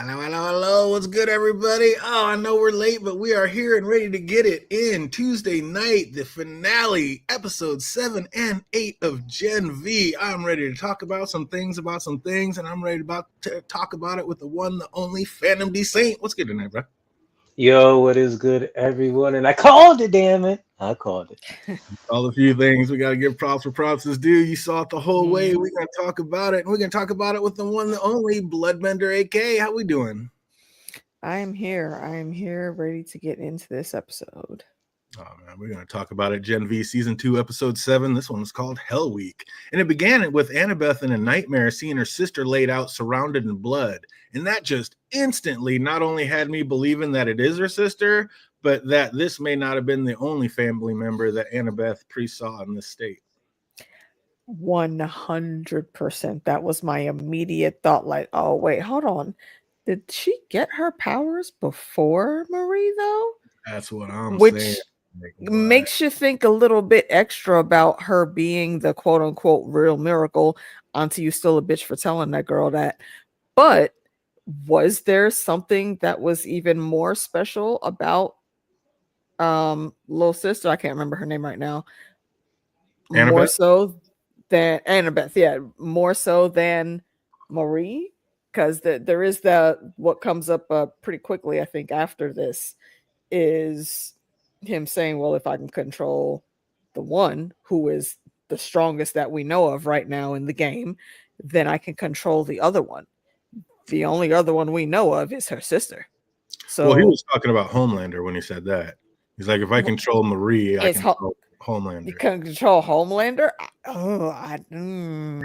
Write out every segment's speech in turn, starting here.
Hello, hello, hello. What's good, everybody? Oh, I know we're late, but we are here and ready to get it in. Tuesday night, the finale, episode 7 and 8 of Gen V. I'm ready to talk about some things, and I'm ready to talk about it with the one, the only Phantom D Saint. What's good tonight, bro? Yo, what is good, everyone? And I called it, damn it. I called it. All a few things we got to give props for props is due. You saw it the whole way. Mhm. We're going to talk about it, and we're going to talk about it with the one, the only Bloodbender AK. How we doing? I am here. I am here ready to get into this episode. Oh man, we're going to talk about it. Gen V Season 2, Episode 7. This one was called Hell Week. And it began with Annabeth in a nightmare seeing her sister laid out surrounded in blood. And that just instantly not only had me believing that it is her sister, but that this may not have been the only family member that Annabeth pre-saw in this state. 100%. That was my immediate thought. Like, oh, wait, hold on. Did she get her powers before Marie, though? That's what I'm saying. Which makes you think a little bit extra about her being the quote unquote real miracle. Auntie, you still a bitch for telling that girl that. But was there something that was even more special about little sister? I can't remember her name right now. More Annabeth? so than Annabeth, yeah, more so than Marie, because there is the what comes up pretty quickly, I think, after this is him saying, well, if I can control the one who is the strongest that we know of right now in the game, then I can control the other one. The only other one we know of is her sister. Well, he So was talking about Homelander when he said that. He's like, if I control Marie, I it's control you Homelander. can control Homelander.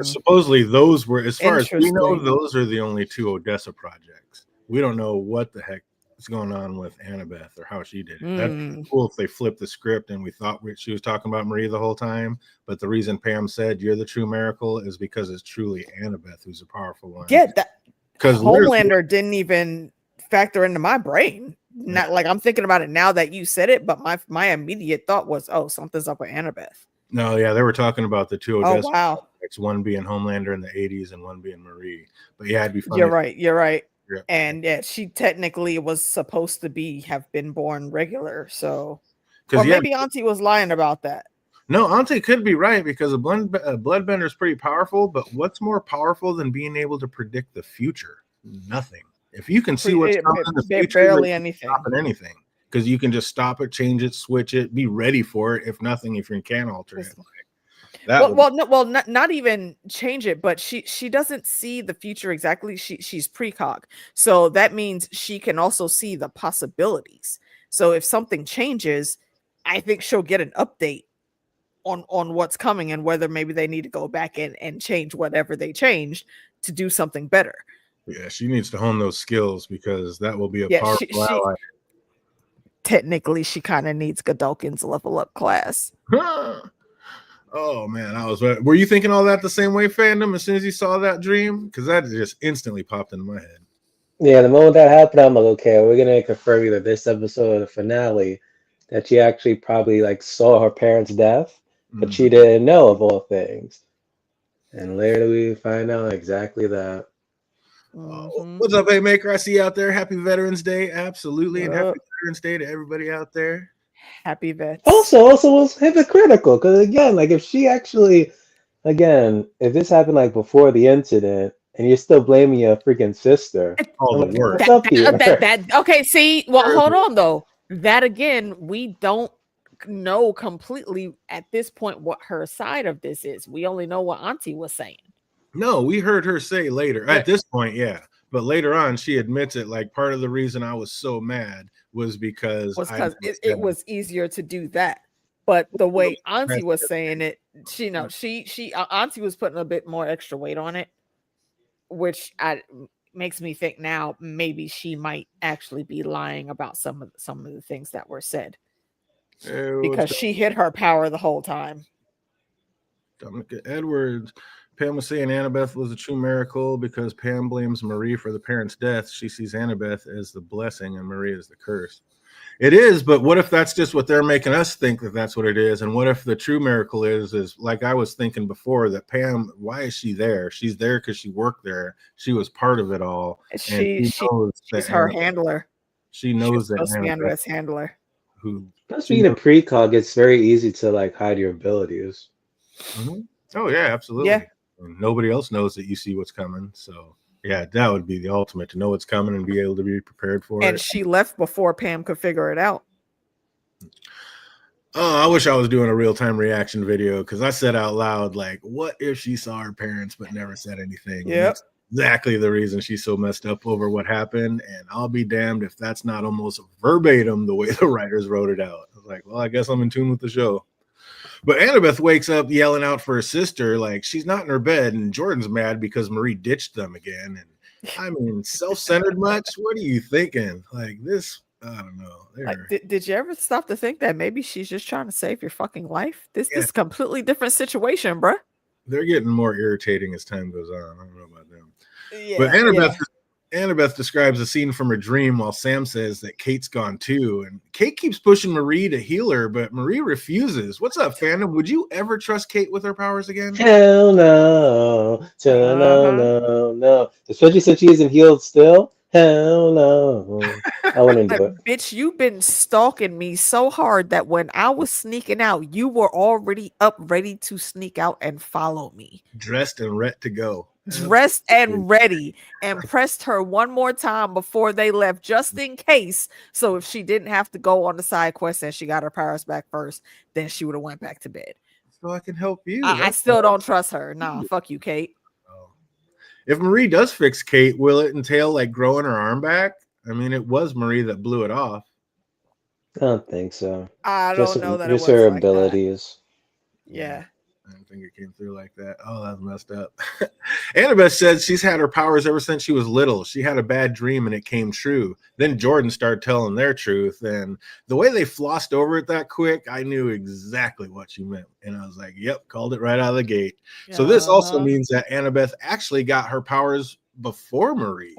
Supposedly, those were, as far as we know, Interesting. those are the only two Odessa projects. We don't know what the heck is going on with Annabeth or how she did it. That'd be Mm. cool if they flipped the script and we thought she was talking about Marie the whole time. But the reason Pam said you're the true miracle is because it's truly Annabeth who's a powerful one. Yeah, that Because Homelander didn't even factor into my brain. Not like I'm thinking about it now that you said it, but my immediate thought was, oh, something's up with Annabeth. no, yeah, they were talking about the two Oh Odessa wow, projects, one being Homelander in the 80s and one being Marie. But yeah, it'd be funny. you're right. You're right. Yeah. And yeah, she technically was supposed to have been born regular. So, or Because yeah, maybe Auntie was lying about that. no, Ante could be right because a bloodbender is pretty powerful. But what's more powerful than being able to predict the future? Nothing. If you can see what's coming in the future, Barely you're anything. stopping anything because you can just stop it, change it, switch it, be ready for it. If nothing, if you can alter it, that would. Not even change it, but she doesn't see the future exactly. She's precog, so that means she can also see the possibilities. So if something changes, I think she'll get an update on what's coming and whether maybe they need to go back and change whatever they changed to do something better. Yeah, she needs to hone those skills because that will be a Yeah, powerful she ally. technically she kind of needs Godolkin's level up class. Oh man, I was. Were you thinking all that the same way, fandom? As soon as you saw that dream, because that just instantly popped into my head. Yeah, the moment that happened, I'm like, okay, we're gonna confirm either this episode or the finale that she actually probably like saw her parents' death, but she didn't know of all things. And later we find out exactly that. Mm-hmm. What's up, Haymaker? I see you out there. Happy Veterans Day, absolutely, and happy Yep. Veterans Day to everybody out there. Happy vets. Also was hypocritical because again, like if she actually, again, if this happened like before the incident and you're still blaming your freaking sister, All I'm the like, work. what's up here? Okay, see, well, hold on though. That again, we don't know completely at this point what her side of this is. We only know what Auntie was saying. No, we heard her say later. At this point, yeah, but later on, she admits it. Like part of the reason I was so mad was because Was I because it was easier to do that. But the way Auntie was saying it, Auntie was putting a bit more extra weight on it, which makes me think now maybe she might actually be lying about some of the things that were said because she hid her power the whole time. Dominic Edwards. Pam was saying Annabeth was a true miracle because Pam blames Marie for the parents' death. She sees Annabeth as the blessing and Marie as the curse. It is, but what if that's just what they're making us think that that's what it is? And what if the true miracle is like I was thinking before that Pam, why is she there? She's there because she worked there. She was part of it all. And She's that her handler. she She was knows that supposed to be Annabeth, Annabeth's handler. who Plus, being a precog, it's very easy to like hide your abilities. Oh yeah, absolutely. Yeah. And nobody else knows that you see what's coming. So yeah, that would be the ultimate, to know what's coming and be able to be prepared for it. And she left before Pam could figure it out. Oh, I wish I was doing a real-time reaction video, because I said out loud, like, what if she saw her parents but never said anything? Yep. That's exactly the reason she's so messed up over what happened. And I'll be damned if that's not almost verbatim the way the writers wrote it out. I was like, well, I guess I'm in tune with the show. But Annabeth wakes up yelling out for her sister, like she's not in her bed, and Jordan's mad because Marie ditched them again. And I mean, self-centered much? What are you thinking? Like this, I don't know. Like, did you ever stop to think that maybe she's just trying to save your fucking life? This is a completely different situation, bruh. They're getting more irritating as time goes on. I don't know about them. Yeah, But Annabeth describes a scene from her dream while Sam says that Kate's gone too. And Kate keeps pushing Marie to heal her, but Marie refuses. What's up, fandom? Would you ever trust Kate with her powers again? Hell no. No. Especially since she isn't healed still. Hell no. I wouldn't do it. Bitch, you've been stalking me so hard that when I was sneaking out, you were already up ready to sneak out and follow me. Dressed and ready to go. Dressed and ready, and pressed her one more time before they left, just in case. So if she didn't have to go on the side quest and she got her powers back first, then she would have went back to bed. So I can help you. I still don't trust her. Nah, fuck you, Kate. Oh. If Marie does fix Kate, will it entail like growing her arm back? I mean, it was Marie that blew it off. I don't think so. I don't know that just it was her like abilities. that. Yeah. I don't think it came through like that. Oh, that's messed up. Annabeth said she's had her powers ever since she was little. She had a bad dream and it came true. Then Jordan started telling their truth. And the way they flossed over it that quick, I knew exactly what she meant. And I was like, yep, called it right out of the gate. So this also means that Annabeth actually got her powers before Marie.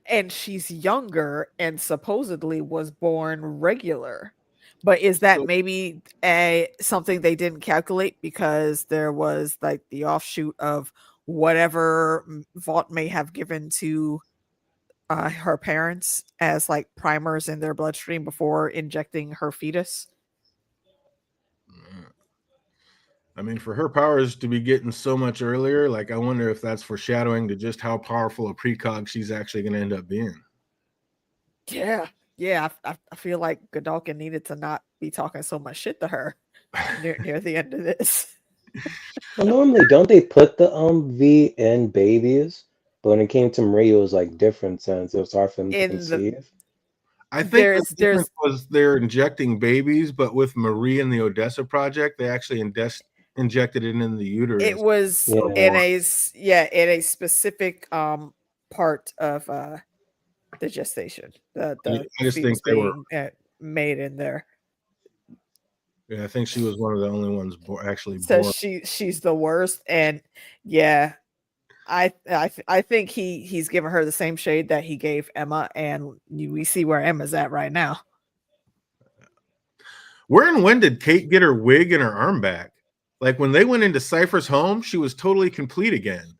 And she's younger and supposedly was born regular. But is that maybe something they didn't calculate because there was like the offshoot of whatever Vought may have given to her parents as like primers in their bloodstream before injecting her fetus? I mean, for her powers to be getting so much earlier, like I wonder if that's foreshadowing to just how powerful a precog she's actually going to end up being. Yeah, I feel like Godolkin needed to not be talking so much shit to her near the end of this. Well, normally, don't they put the V in babies? But when it came to Marie, it was like different since it was hard for them to conceive. I think they're injecting babies, but with Marie and the Odessa project, they actually injected it in the uterus. It was in a specific part of the gestation. I just think they were made in there. Yeah, I think she was one of the only ones actually born. So she's the worst, and yeah, I think he's given her the same shade that he gave Emma, and we see where Emma's at right now. Where and when did Kate get her wig and her arm back? Like when they went into Cypher's home, she was totally complete again.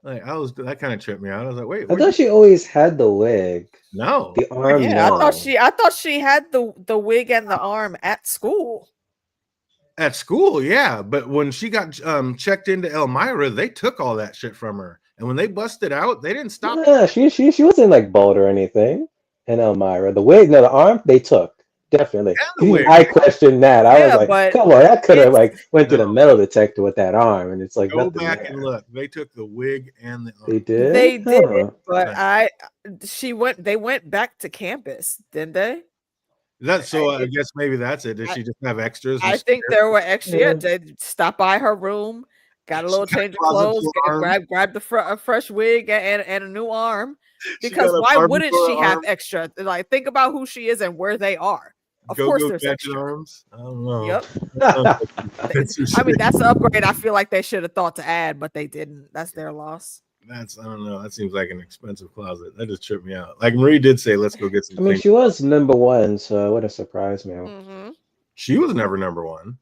Like that kind of tripped me out. I was like, wait. I thought she always had the wig. No. The arm. Yeah, no. I thought she had the wig and the arm at school. At school, yeah. But when she got checked into Elmira, they took all that shit from her. And when they busted out, they didn't stop. Yeah, she wasn't like bald or anything in Elmira. The wig, no, the arm, they took. Definitely. I questioned that. I was like, come on, that could have like went to the metal detector with that arm, and it's like go back and look. They took the wig and the arm. They did. They did, but they went back to campus, didn't they? That's so. I guess maybe that's it. Did she just have extras? I think there were extra. Yeah, they stopped by her room, got a little change of clothes, grabbed a fresh wig and a new arm. Because why wouldn't she have extra? Like, think about who she is and where they are. Of course, there's extra arms. I don't know. Yep. I mean, that's an upgrade. I feel like they should have thought to add, but they didn't. That's their loss. That's I don't know. That seems like an expensive closet. That just tripped me out. Like Marie did say, let's go get some I mean, things. she was number one, so it wouldn't surprise me. Mm-hmm. She was never number one.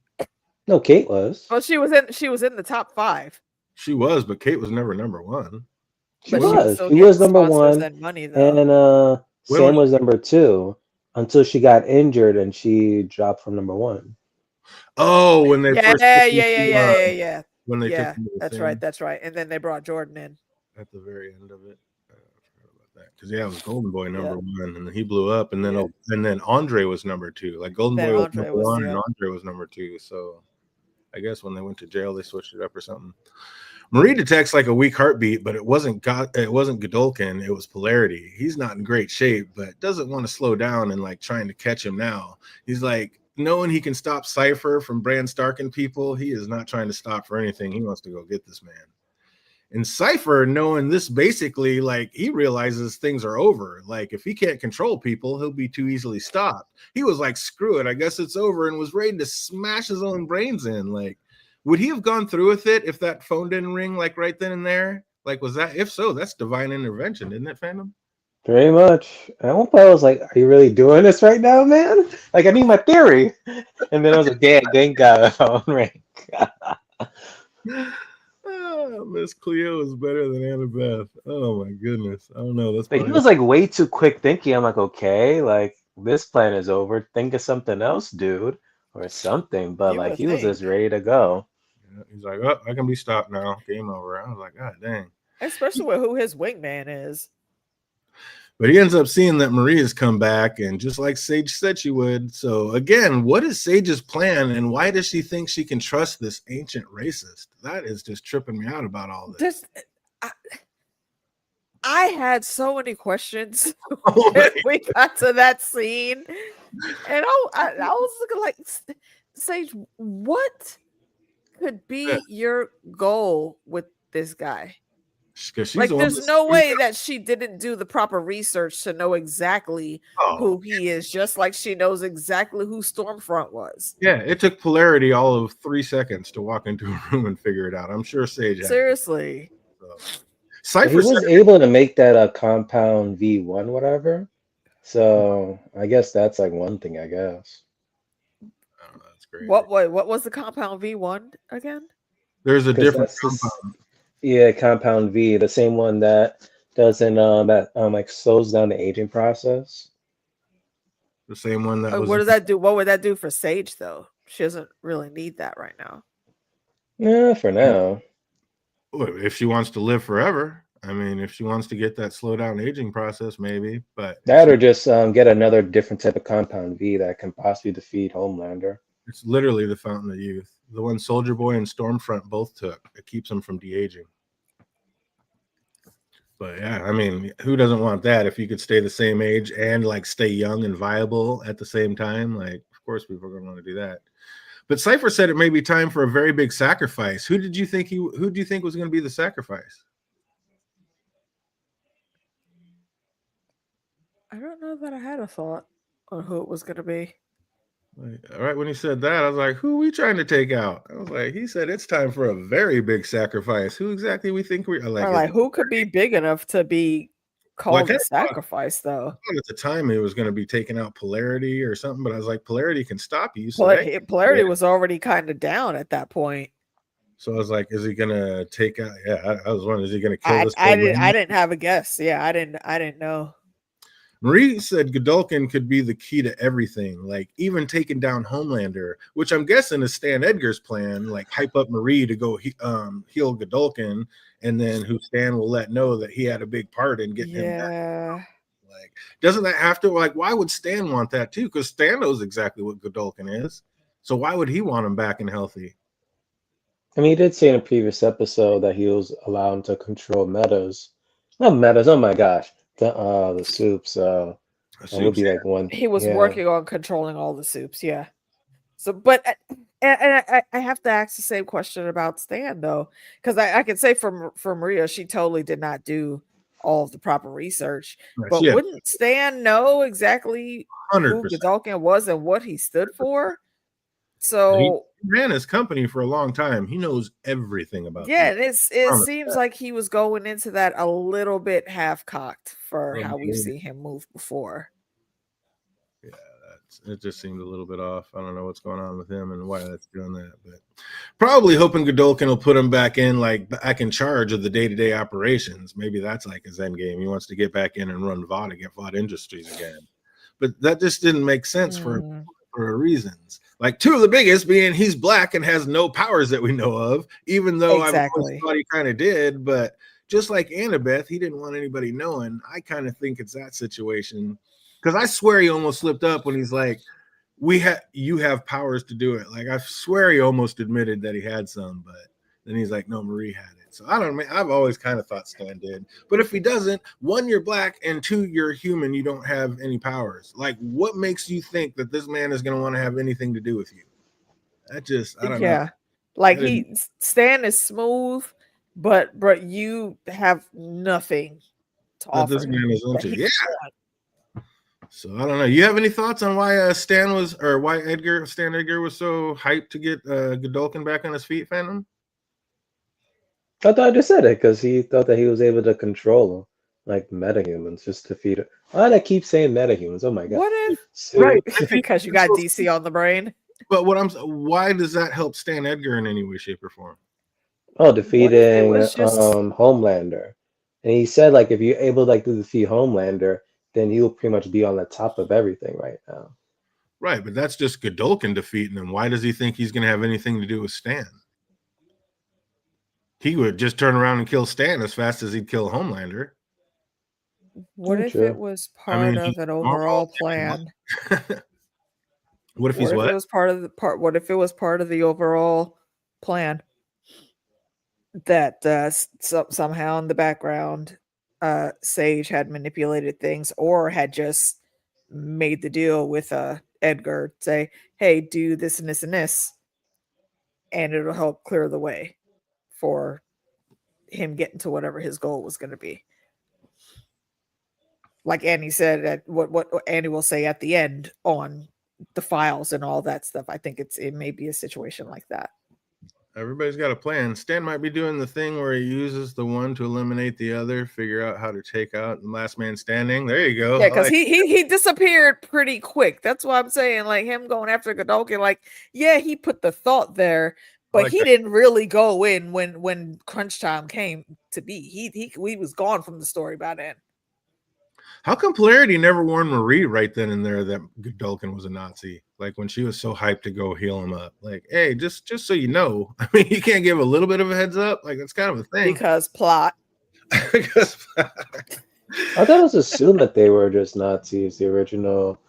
No, Kate was. Well, she was in the top 5, She was, but Kate was never number one. She but was. she was was. still She getting was number sponsors one, and money though. and When Sam was- was number 2 until she got injured and she dropped from number 1. Oh, when they Yeah, first yeah. when they Yeah, took them to the that's thing right. That's right. And then they brought Jordan in. at the very end of it. I forgot about that because yeah, it was Golden Boy number Yeah. 1, and then he blew up, and then Yeah. and then Andre was number 2. Like Golden Then Boy was Andre number was, 1, yeah. and Andre was number 2. So I guess when they went to jail, they switched it up or something. Marie detects like a weak heartbeat, but it wasn't Godolkin, it was Polarity. He's not in great shape, but doesn't want to slow down and like trying to catch him now. He's like, knowing he can stop Cypher from Bran Stark and people, he is not trying to stop for anything. He wants to go get this man. And Cypher, knowing this, basically, like he realizes things are over. Like if he can't control people, he'll be too easily stopped. He was like, screw it, I guess it's over, and was ready to smash his own brains in. Like, would he have gone through with it if that phone didn't ring like right then and there? Like, was that, if so, that's divine intervention, isn't it, Phantom? Very much. At one point, I was like, "Are you really doing this right now, man? Like, I need my theory." And then I was like, "Damn, thank God, phone ring." Miss Cleo is better than Annabeth. Oh my goodness. I don't know. That's Like he probably was like way too quick thinking. I'm like, okay, like this plan is over. Think of something else, dude, or something. But You like would he was just think. ready to go. yeah, he's like, oh, I can be stopped now. Game over. I was like, God dang. Especially with who his wingman is. But he ends up seeing that Marie has come back, and just like Sage said she would. So again, what is Sage's plan, and why does she think she can trust this ancient racist? That is just tripping me out about all this. I had so many questions Oh, when we got to that scene, and I was looking like, Sage, what could be your goal with this guy? because she's Like, there's almost, no way that she didn't do the proper research to know exactly oh, who he is, just like she knows exactly who Stormfront was. yeah, it took Polarity all of 3 seconds to walk into a room and figure it out. I'm sure Sage had it. Seriously. So. But Cypher he was said, able to make that a compound V1, whatever. So I guess that's like one thing. I guess. oh, that's great. What was the compound V1 again? There's a 'Cause different that's just- compound. Yeah, compound V, the same one that doesn't that like slows down the aging process. The same one that was What does that do? What would that do for Sage though? She doesn't really need that right now. Yeah, for now. if she wants to live forever. I mean, if she wants to get that slow down aging process, maybe. But That or just get another different type of compound V that can possibly defeat Homelander. it's literally the Fountain of Youth. The one Soldier Boy and Stormfront both took. It keeps them from de-aging. But yeah, I mean, who doesn't want that? If you could stay the same age and like stay young and viable at the same time, like of course people are going to want to do that. But Cypher said it may be time for a very big sacrifice. Who do you think was going to be the sacrifice? I don't know that I had a thought on who it was going to be. Like, all right, when he said that, I was like, who are we trying to take out? I was like, he said it's time for a very big sacrifice. Who exactly we think we are like? Or like who could be big enough to be called a kinda thought- sacrifice though? I thought at the time it was going to be taking out Polarity or something, but I was like, Polarity can stop you. So, Polarity was already kind of down at that point. so I was like, is he going to take out? Yeah, I was wondering, is he going to kill this? I Polarity? didn't have a guess. Yeah, I didn't know. Marie said Godolkin could be the key to everything, like even taking down Homelander, which I'm guessing is Stan Edgar's plan, like hype up Marie to go heal Godolkin, and then who Stan will let know that he had a big part in getting him back. Yeah. Like, doesn't that have to, like, why would Stan want that too? Because Stan knows exactly what Godolkin is. So why would he want him back and healthy? I mean, he did say in a previous episode that he was allowed to control metas. Not metas, oh my gosh. The soup, so it would be like one. He was yeah. working on controlling all the soups, yeah. So, but I have to ask the same question about Stan though, because I can say for Maria, she totally did not do all of the proper research. But Yeah, wouldn't Stan know exactly who 100%. Godolkin was and what he stood for? So ran his company for a long time. He knows everything about Yeah, these. it Promise seems that. like he was going into that a little bit half cocked for Oh, how we've man. seen him move before. Yeah, it just seemed a little bit off. I don't know what's going on with him and why that's doing that, but probably hoping Godolkin will put him back in charge of the day-to-day operations. Maybe that's like his end game. He wants to get back in and run VOD again, VOD Industries again. But that just didn't make sense for reasons. Like two of the biggest being he's black and has no powers that we know of, even though I've always Exactly. thought he kind of did. But just like Annabeth, he didn't want anybody knowing. I kind of think it's that situation. Because I swear he almost slipped up when he's like, you have powers to do it. Like I swear he almost admitted that he had some, but then he's like, no, Marie had it. So I don't know. I've always kind of thought Stan did. But if he doesn't, one, you're black, and two, you're human, you don't have any powers. Like, what makes you think that this man is gonna want to have anything to do with you? I don't know. Like Stan is smooth, but you have nothing to That offer this him. man is that into. he Yeah. want. So I don't know. You have any thoughts on why why Stan Edgar was so hyped to get Godolkin back on his feet, Phantom? I thought I just said it because he thought that he was able to control them, like metahumans, just defeat it. Why did I keep saying metahumans? Oh my god! What if Right. because you got DC on the brain? But why does that help Stan Edgar in any way, shape, or form? Oh, defeating was just- Homelander, and he said like if you're able like to defeat Homelander, then he'll pretty much be on the top of everything right now. Right, but that's just Godolkin defeating him. Why does he think he's going to have anything to do with Stan? He would just turn around and kill Stan as fast as he'd kill Homelander. What if True. it was part of an overall plan? What if he's what? It was part of the part? What if it was part of the overall plan that somehow in the background, Sage had manipulated things or had just made the deal with Edgar, say, "Hey, do this and this and this," and it'll help clear the way for him getting to whatever his goal was going to be. Like Annie said, at what Annie will say at the end on the files and all that stuff. I think it may be a situation like that. Everybody's got a plan. Stan might be doing the thing where he uses the one to eliminate the other, figure out how to take out the last man standing. There you go. Yeah, because he disappeared pretty quick. That's why I'm saying, like, him going after Godolkin, like, yeah, he put the thought there, but he didn't really go in when crunch time came to be. He was gone from the story by then. How come Polarity never warned Marie right then and there that Godolkin was a Nazi? Like when she was so hyped to go heal him up. Like, hey, just so you know. I mean, you can't give a little bit of a heads up. Like, that's kind of a thing. Because plot. Because I thought it was assumed that they were just Nazis, the original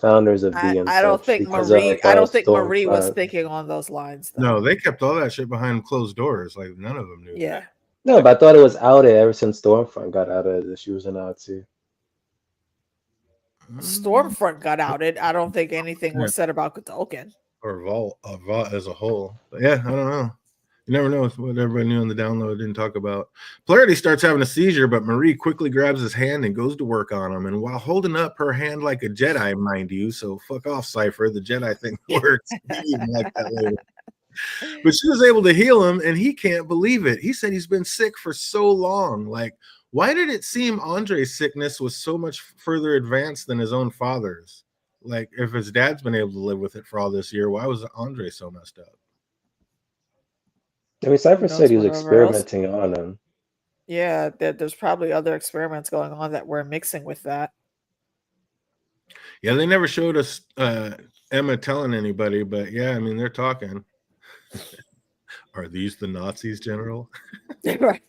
founders of D. I don't think Marie. I don't think Marie was thinking on those lines. Though. No, they kept all that shit behind closed doors. Like none of them knew. Yeah. That. No, but I thought it was outed ever since Stormfront got outed that she was a Nazi. Stormfront got outed. I don't think anything was said about Godolkin or Vault as a whole. But yeah, I don't know. You never know what everybody knew on the download didn't talk about. Polarity starts having a seizure, but Marie quickly grabs his hand and goes to work on him. And while holding up her hand like a Jedi, mind you, so fuck off, Cypher. The Jedi thing works. Like that later. But she was able to heal him, and he can't believe it. He said he's been sick for so long. Like, why did it seem Andre's sickness was so much further advanced than his own father's? Like, if his dad's been able to live with it for all this year, why was Andre so messed up? I mean, Cypher said he was experimenting on him. Yeah, there's probably other experiments going on that were mixing with that. Yeah, they never showed us Emma telling anybody, but yeah, I mean, they're talking. Are these the Nazis, General? Right.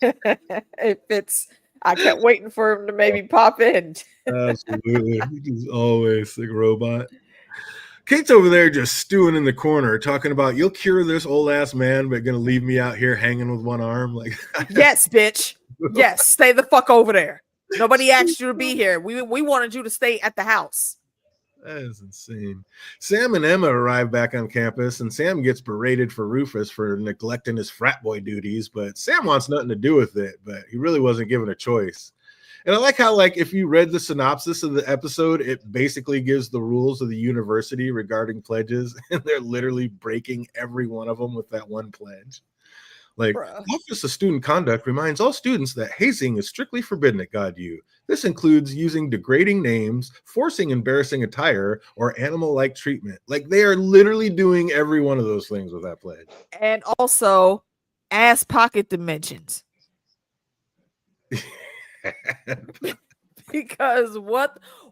I kept waiting for him to maybe pop in. Absolutely. He's always like a robot. Kate's over there just stewing in the corner, talking about you'll cure this old ass man, but gonna leave me out here hanging with one arm. Like, yes, bitch. Yes, stay the fuck over there. Nobody asked you to be here. We wanted you to stay at the house. That is insane. Sam and Emma arrive back on campus, and Sam gets berated for Rufus for neglecting his frat boy duties, but Sam wants nothing to do with it, but he really wasn't given a choice. And I like how, like, if you read the synopsis of the episode, it basically gives the rules of the university regarding pledges, and they're literally breaking every one of them with that one pledge. Like, Bruh. Office of Student Conduct reminds all students that hazing is strictly forbidden at GodU. This includes using degrading names, forcing embarrassing attire, or animal-like treatment. Like, they are literally doing every one of those things with that pledge. And also ass pocket dimensions. Because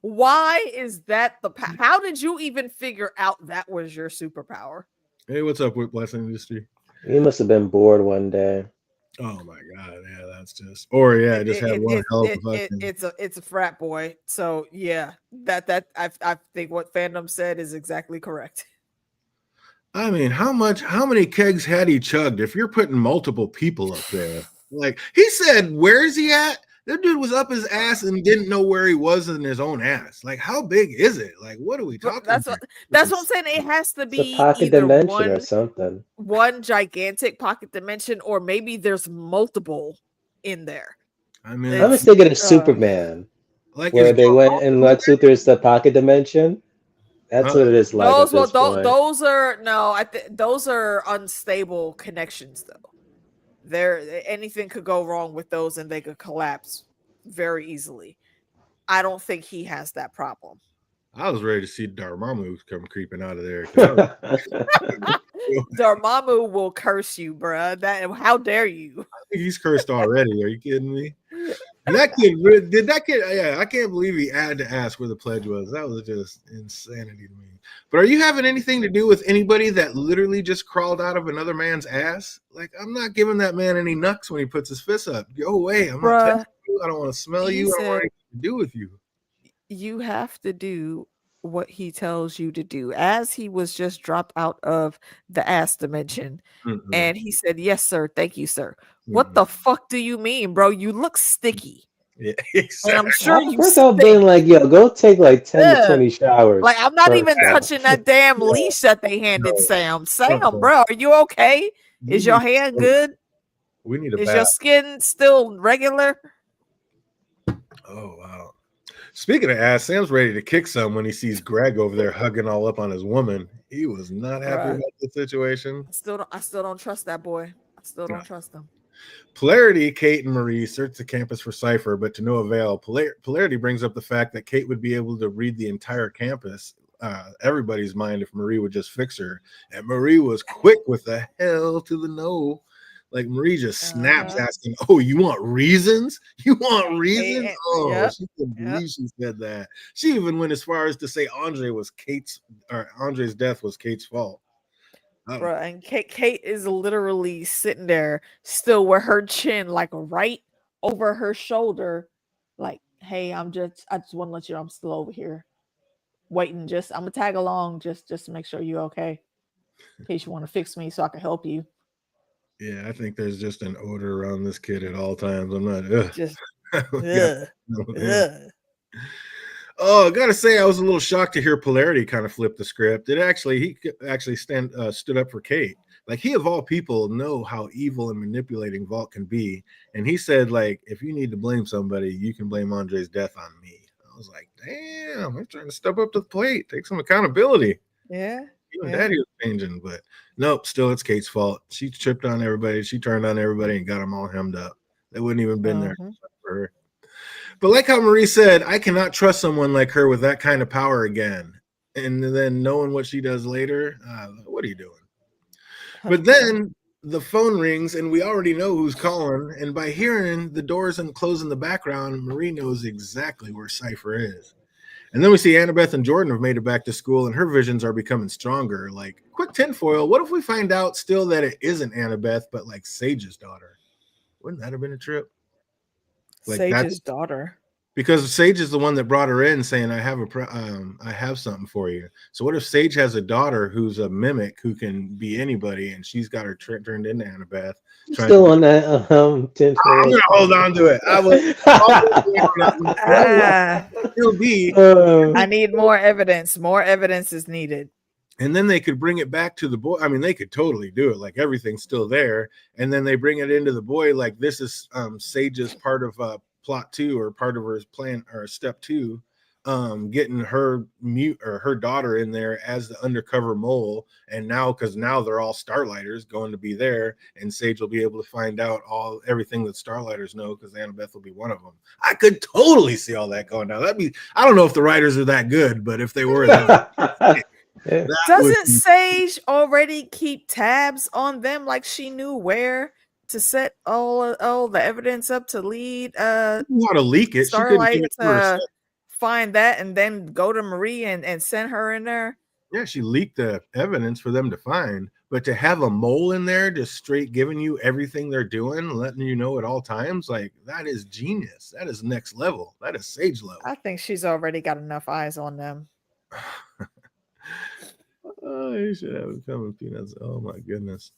why is that how did you even figure out that was your superpower? Hey, what's up with Blessing Industry? He must have been bored one day. Oh my god, yeah, that's just, or yeah, just had one hell of a fucking. It's a frat boy. So yeah, that I think what fandom said is exactly correct. I mean, how many kegs had he chugged if you're putting multiple people up there? Like, he said, where is he at? That dude was up his ass and didn't know where he was in his own ass. Like, how big is it? Like, what are we talking That's about? what I'm saying. It has to It's be a pocket either dimension or something. one gigantic pocket dimension, or maybe there's multiple in there. I mean, I was thinking of Superman, like, where they went and Lex Luthor's the pocket dimension. That's what it is like. Those are unstable connections, though. Anything could go wrong with those, and they could collapse very easily. I don't think he has that problem. I was ready to see Dormammu come creeping out of there. Dormammu will curse you, bruh. How dare you? I think he's cursed already. Are you kidding me? And that kid did that kid. Yeah, I can't believe he had to ask where the pledge was. That was just insanity to me. But are you having anything to do with anybody that literally just crawled out of another man's ass? Like, I'm not giving that man any nucks when he puts his fist up. Go away. I'm not touching you. I don't want to smell you. I don't want anything to do with you. You have to do what he tells you to do. As he was just dropped out of the ass dimension, and he said, "Yes, sir. Thank you, sir." What the fuck do you mean, bro? You look sticky. Yeah, exactly. And I'm sure you. I've been like, yo, go take like 10 to 20 showers. Like, I'm not even touching that damn leash that they handed Sam. Sam, bro, are you okay? Is your hair good? We need a Is your skin still regular? Oh wow. Speaking of ass, Sam's ready to kick some when he sees Greg over there hugging all up on his woman. He was not happy about the situation. I still don't trust that boy. I still don't trust him. Polarity, Kate, and Marie search the campus for Cypher, but to no avail. Polarity brings up the fact that Kate would be able to read the entire campus, everybody's mind, if Marie would just fix her. And Marie was quick with the hell to the no. Like, Marie just snaps, asking, "Oh, you want reasons? You want reasons?" She couldn't believe she said that. She even went as far as to say Andre's death was Kate's fault. Bro, and Kate is literally sitting there still with her chin like right over her shoulder, like, "Hey, I just want to let you know I'm still over here waiting. I'm gonna tag along just to make sure you're okay, in case you want to fix me so I can help you." Yeah, I think there's just an odor around this kid at all times. I'm not just Oh, I gotta say, I was a little shocked to hear Polarity kind of flip the script. He actually stood up for Kate. Like, he of all people know how evil and manipulating Vought can be, and he said, like, if you need to blame somebody, you can blame Andre's death on me. I was like, damn, I'm trying to step up to the plate, take some accountability. Yeah. Even Daddy was changing, but nope, still it's Kate's fault. She tripped on everybody, she turned on everybody and got them all hemmed up. They wouldn't even been there for her. But like how Marie said, I cannot trust someone like her with that kind of power again. And then knowing what she does later, what are you doing? But then the phone rings and we already know who's calling. And by hearing the doors and close in the background, Marie knows exactly where Cypher is. And then we see Annabeth and Jordan have made it back to school and her visions are becoming stronger. Like, quick tinfoil, what if we find out still that it isn't Annabeth, but like Sage's daughter? Wouldn't that have been a trip? Like, Sage's daughter. Because Sage is the one that brought her in saying, I have something for you. So what if Sage has a daughter who's a mimic who can be anybody and she's got her turned into Annabeth? Still on that tinfoil. I'm going to hold on to it. I need more evidence. More evidence is needed. And then they could bring it back to the boy. I mean, they could totally do it. Like, everything's still there. And then they bring it into the boy. Like, this is Sage's part of plot 2 or part of her plan or step 2, getting her daughter in there as the undercover mole. And now, because now they're all Starlighters going to be there, and Sage will be able to find out everything that Starlighters know, because Annabeth will be one of them. I could totally see all that going down. I don't know if the writers are that good, but if they were, doesn't Sage already keep tabs on them? Like she knew where to set all the evidence up to lead how to leak it. Starlight to find that and then go to Marie and send her in there. Yeah, she leaked the evidence for them to find, but to have a mole in there just straight giving you everything they're doing, letting you know at all times, like, that is genius. That is next level. That is Sage level. I think she's already got enough eyes on them. Oh, you should have it coming, Peanuts. Oh my goodness.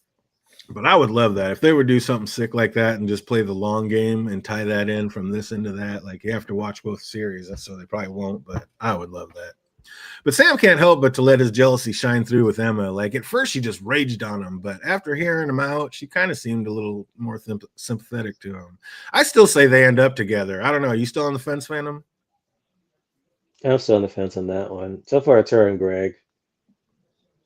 But I would love that if they would do something sick like that and just play the long game and tie that in from this into that. Like, you have to watch both series, so they probably won't, but I would love that. But Sam can't help but to let his jealousy shine through with Emma. Like, at first she just raged on him, but after hearing him out, she kind of seemed a little more sympathetic to him. I still say they end up together. I don't know. Are you still on the fence, Phantom? I'm still on the fence on that one. So far, it's her and Greg.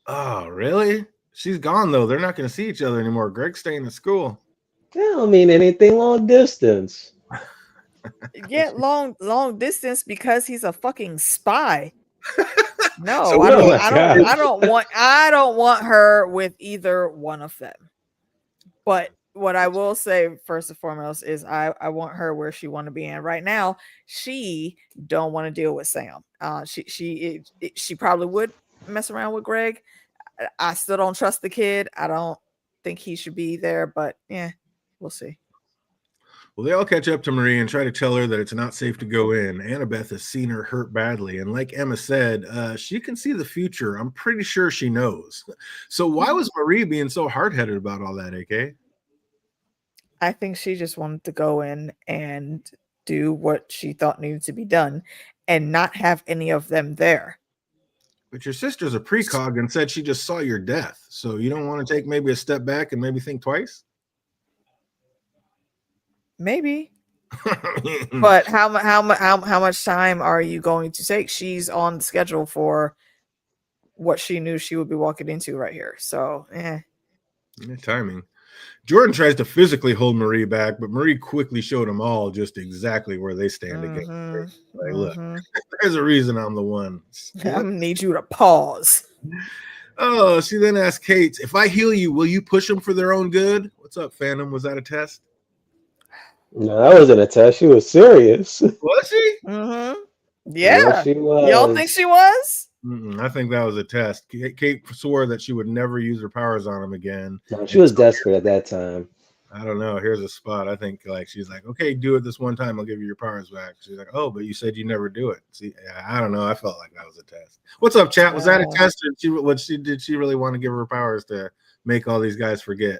Oh, really? She's gone, though. They're not going to see each other anymore. Greg's staying at school. I don't mean anything long distance. Yeah, long distance because he's a fucking spy. No, So I don't want her with either one of them. But what I will say first and foremost is I want her where she want to be. And right now, she don't want to deal with Sam. She probably would mess around with Greg. I still don't trust the kid. I don't think he should be there, but yeah, we'll see. Well, they all catch up to Marie and try to tell her that it's not safe to go in. Annabeth has seen her hurt badly. And like Emma said, she can see the future. I'm pretty sure she knows. So why was Marie being so hard-headed about all that, AK? I think she just wanted to go in and do what she thought needed to be done and not have any of them there. But your sister's a precog and said she just saw your death. So you don't want to take maybe a step back and maybe think twice? Maybe. But how much time are you going to take? She's on the schedule for what she knew she would be walking into right here. So, timing. Jordan tries to physically hold Marie back, but Marie quickly showed them all just exactly where they stand against her. Like, look, there's a reason I'm the one. I'm gonna need you to pause. Oh, she then asked Kate, if I heal you, will you push them for their own good? What's up, Phantom? Was that a test? No, that wasn't a test. She was serious. Was she? Yeah. Yeah, she was. Y'all think she was? I think that was a test. Kate swore that she would never use her powers on him again. No, she was desperate at that time. I don't know. Here's a spot. I think like she's like, okay, do it this one time. I'll give you your powers back. She's like, oh, but you said you never do it. See, I don't know. I felt like that was a test. What's up, chat? Was that a test, or did she really want to give her powers to make all these guys forget?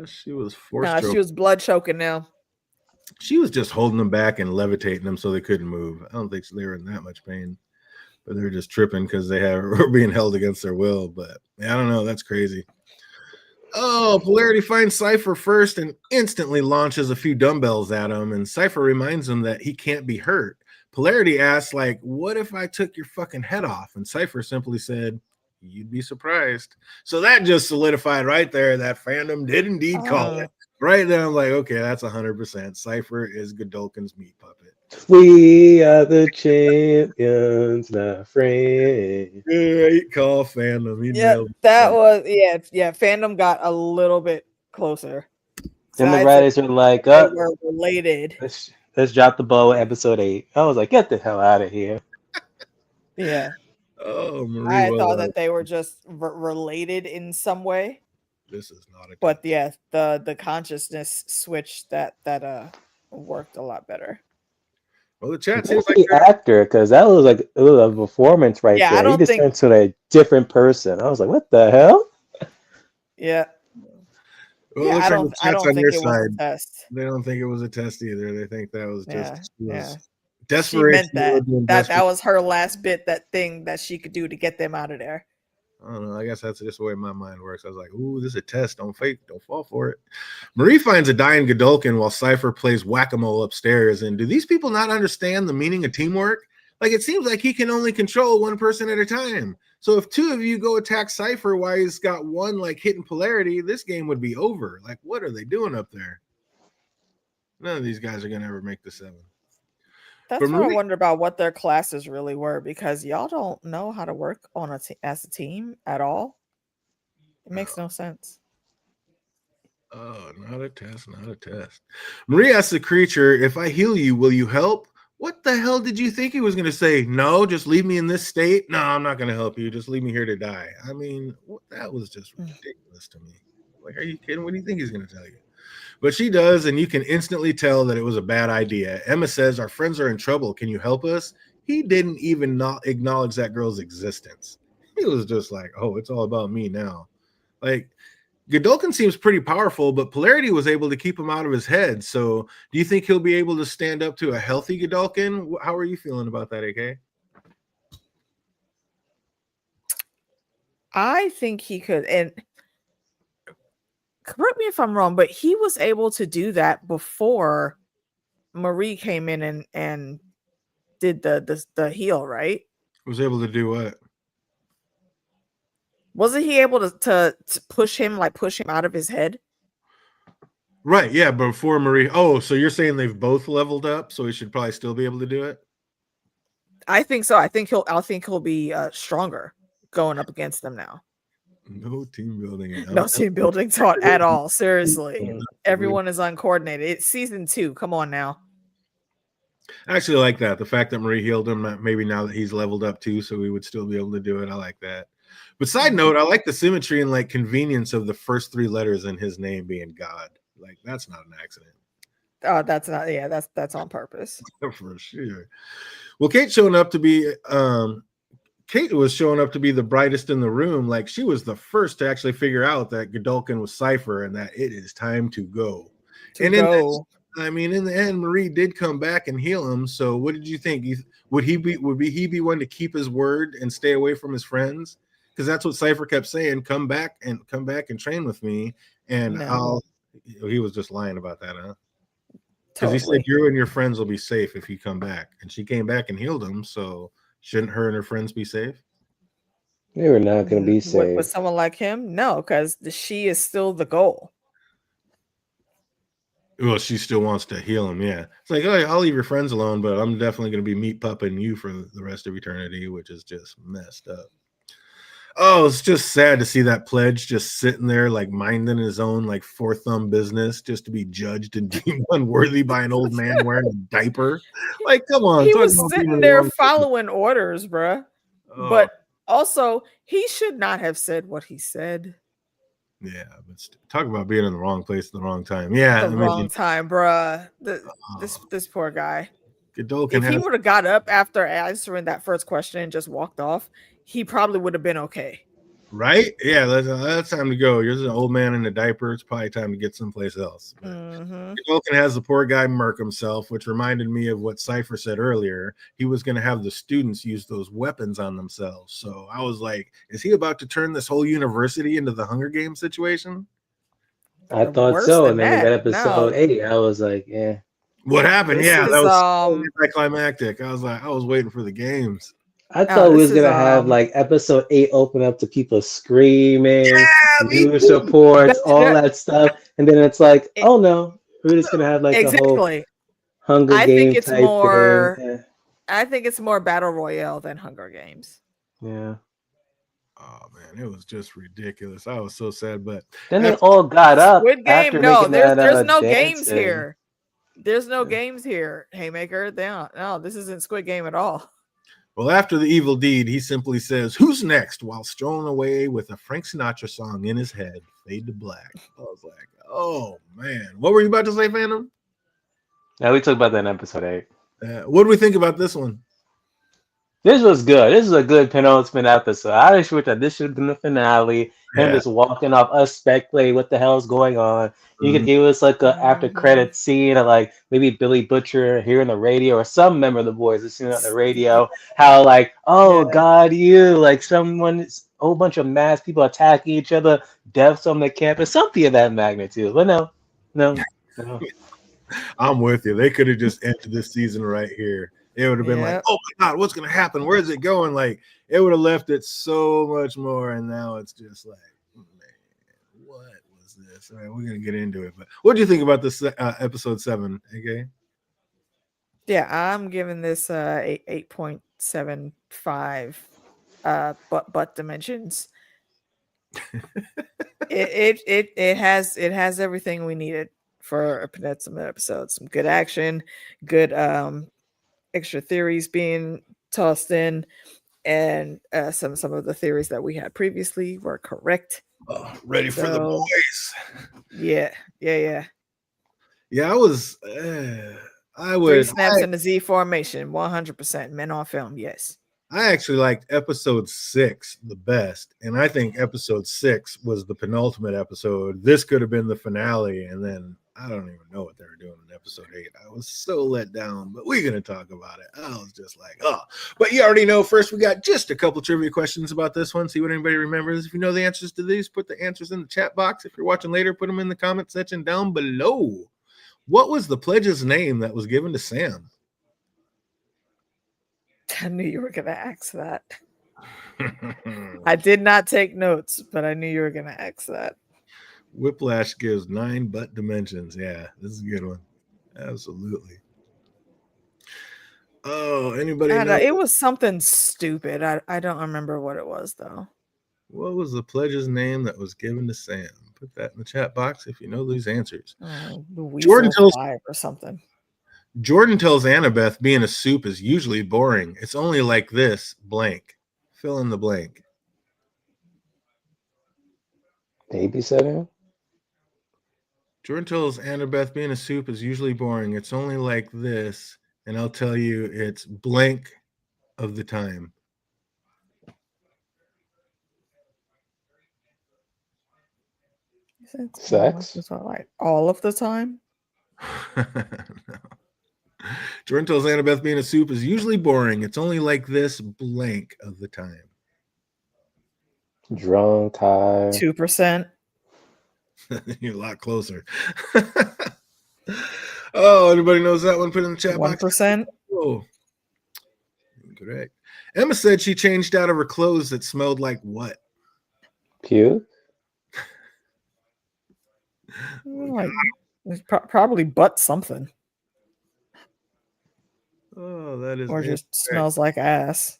She was forced. She was blood choking now. She was just holding them back and levitating them so they couldn't move. I don't think they were in that much pain, but they're just tripping because were being held against their will. But I don't know. That's crazy. Oh, Polarity finds Cypher first and instantly launches a few dumbbells at him. And Cypher reminds him that he can't be hurt. Polarity asks, like, what if I took your fucking head off? And Cypher simply said, you'd be surprised. So that just solidified right there that Phantom did indeed call it. Right then, I'm like, okay, that's 100%. Cypher is Godolkin's meat puppet. We are the champions, my friend. Great call, Phantom. Phantom got a little bit closer. And the writers were like, they were related. Let's drop the ball with episode 8. I was like, get the hell out of here. Yeah. Oh, Marie, I thought that they were just related in some way. This is not a. But yeah, the consciousness switch that worked a lot better. Well, the chat seems like the actor, because that was like it was a performance right there. He just turned to a different person. I was like, what the hell? Yeah. Well, yeah, I don't think it was a test. They don't think it was a test either. They think that was just desperation. She meant that was her last bit, that thing that she could do to get them out of there. I don't know. I guess that's just the way my mind works. I was like, ooh, this is a test. Don't fall for it. Marie finds a dying Godolkin while Cypher plays whack-a-mole upstairs. And do these people not understand the meaning of teamwork? Like, it seems like he can only control one person at a time. So if two of you go attack Cypher while he's got one, like, hitting polarity, this game would be over. Like, what are they doing up there? None of these guys are going to ever make the 7. That's But what I Marie- wonder about what their classes really were, because y'all don't know how to work on as a team at all. It makes no sense. Oh, not a test, not a test. Marie asks the creature, if I heal you, will you help? What the hell did you think he was going to say? No, just leave me in this state? No, I'm not going to help you. Just leave me here to die. I mean, that was just ridiculous to me. Like, are you kidding? What do you think he's going to tell you? But she does, and you can instantly tell that it was a bad idea. Emma says, our friends are in trouble. Can you help us? He didn't even not acknowledge that girl's existence. He was just like, oh, it's all about me now. Like, Godolkin seems pretty powerful, but polarity was able to keep him out of his head. So do you think he'll be able to stand up to a healthy Godolkin? How are you feeling about that, AK? I think he could, and correct me if I'm wrong, but he was able to do that before Marie came in and did the heal, right? Was able to do what? Wasn't he able to push him out of his head? Right, yeah, before Marie. Oh, so you're saying they've both leveled up, so he should probably still be able to do it? I think so. I think he'll be stronger going up against them now. No team building. No team building taught at all. Seriously. Everyone is uncoordinated. It's season 2. Come on now. I actually like that. The fact that Marie healed him, maybe now that he's leveled up too, so we would still be able to do it. I like that. But side note, I like the symmetry and like convenience of the first 3 letters in his name being God. Like, that's not an accident. Oh, that's not. Yeah, that's on purpose. For sure. Well, Kate was showing up to be the brightest in the room. Like, she was the first to actually figure out that Godolkin was Cypher and that it is time to go. In the end, Marie did come back and heal him. So what did you think? Would he be one to keep his word and stay away from his friends? Because that's what Cypher kept saying, come back and train with me. And he was just lying about that, huh? Because he said you and your friends will be safe if you come back. And she came back and healed him. So shouldn't her and her friends be safe? They were not going to be safe. With someone like him? No, because she is still the goal. Well, she still wants to heal him, yeah. It's like, oh, I'll leave your friends alone, but I'm definitely going to be meat pupping you for the rest of eternity, which is just messed up. Oh, it's just sad to see that pledge just sitting there, like minding his own, like 4-thumb business, just to be judged and deemed unworthy by an old man wearing a diaper. Like, come on. He was sitting there following orders, bruh. Oh. But also, he should not have said what he said. Yeah, but talk about being in the wrong place at the wrong time. Yeah, wrong time, bruh. This poor guy. Godolkin if he would have got up after answering that first question and just walked off, he probably would have been okay. Right? Yeah, that's time to go. You're an old man in a diaper. It's probably time to get someplace else. Godolkin has the poor guy murk himself, which reminded me of what Cypher said earlier. He was going to have the students use those weapons on themselves. So I was like, is he about to turn this whole university into the Hunger Games situation? I thought so. And then we got episode 8. I was like, yeah. What happened? That was so anticlimactic. I was waiting for the games. I thought we was gonna have like episode 8 open up to people screaming, news reports, all that stuff, and then it's like, oh no, we're just gonna have like the whole Hunger Games. I think it's type more. thing. Yeah. I think it's more Battle Royale than Hunger Games. Yeah. Oh man, it was just ridiculous. I was so sad, but then they all got up. Squid Game? No, there's no games here. There's no games here, Haymaker. No, this isn't Squid Game at all. Well, after the evil deed, he simply says, "Who's next?" while strolling away with a Frank Sinatra song in his head, Fade to Black. I was like, oh man. What were you about to say, Phantom? Yeah, we talked about that in episode 8. What do we think about this one? This was good. This is a good penultimate episode. I just wish that this should have been the finale. Him just walking off, us speculating what the hell is going on. You could give us like a after credit scene of like maybe Billy Butcher hearing the radio or some member of the boys listening on the radio. How like, oh God, you like someone whole bunch of mass people attacking each other, deaths on the campus, something of that magnitude. But no. I'm with you. They could have just ended this season right here. It would have been like, Yep. oh my God, what's going to happen? Where's it going? Like, it would have left it so much more. And now it's just like, man, what was this? All right, we're going to get into it. But what do you think about this episode 7, okay? Yeah, I'm giving this 8.75 butt dimensions. it has everything we needed for a penultimate episode. Some good action, good extra theories being tossed in, and some of the theories that we had previously were correct. Oh, ready for the So, boys. Yeah. Yeah, I was. I 3 would. snaps in the Z formation, 100% men on film. Yes. I actually liked episode 6 the best, and I think episode 6 was the penultimate episode. This could have been the finale, and then I don't even know what they were doing in episode 8. I was so let down, but we're gonna talk about it. I was just like, oh, but you already know. First, we got just a couple trivia questions about this one. See what anybody remembers. If you know the answers to these, put the answers in the chat box. If you're watching later, put them in the comment section down below. What was the pledge's name that was given to Sam? I knew you were going to ask that. I did not take notes, but I knew you were going to ask that. Whiplash gives 9 butt dimensions. Yeah, this is a good one. Absolutely. Oh, anybody know? It was something stupid. I don't remember what it was, though. What was the pledge's name that was given to Sam? Put that in the chat box if you know these answers. Jordan tells 5 or something. Jordan tells Annabeth being a soup is usually boring. It's only like this, blank. Fill in the blank. Babysitting? Jordan tells Annabeth being a soup is usually boring. It's only like this, and I'll tell you it's blank of the time. Sex? Like all of the time? No. Jordan tells Annabeth being a soup is usually boring. It's only like this, blank of the time. Drunk, high. 2%. You're a lot closer. Oh, anybody knows that one? Put it in the chat 1%. box. Oh, correct. Emma said she changed out of her clothes that smelled like what? Puke? Like probably butt something. Oh, that is. Or just smells like ass.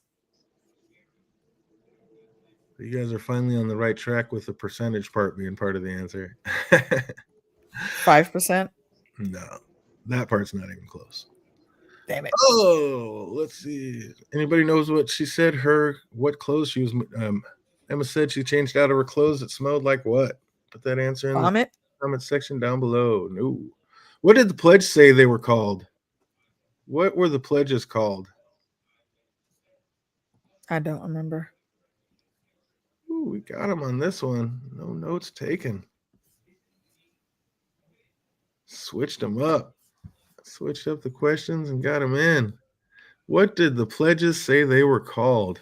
You guys are finally on the right track with the percentage part being part of the answer. 5%? No, that part's not even close. Damn it. Oh, let's see. Anybody knows what she said? What clothes she was. Emma said she changed out of her clothes that smelled like what? Put that answer in Vomit? the comment section down below. No. What did the pledge say they were called? What were the pledges called? I don't remember. Ooh, we got them on this one. No notes taken. Switched them up. Switched up the questions and got them in. What did the pledges say they were called?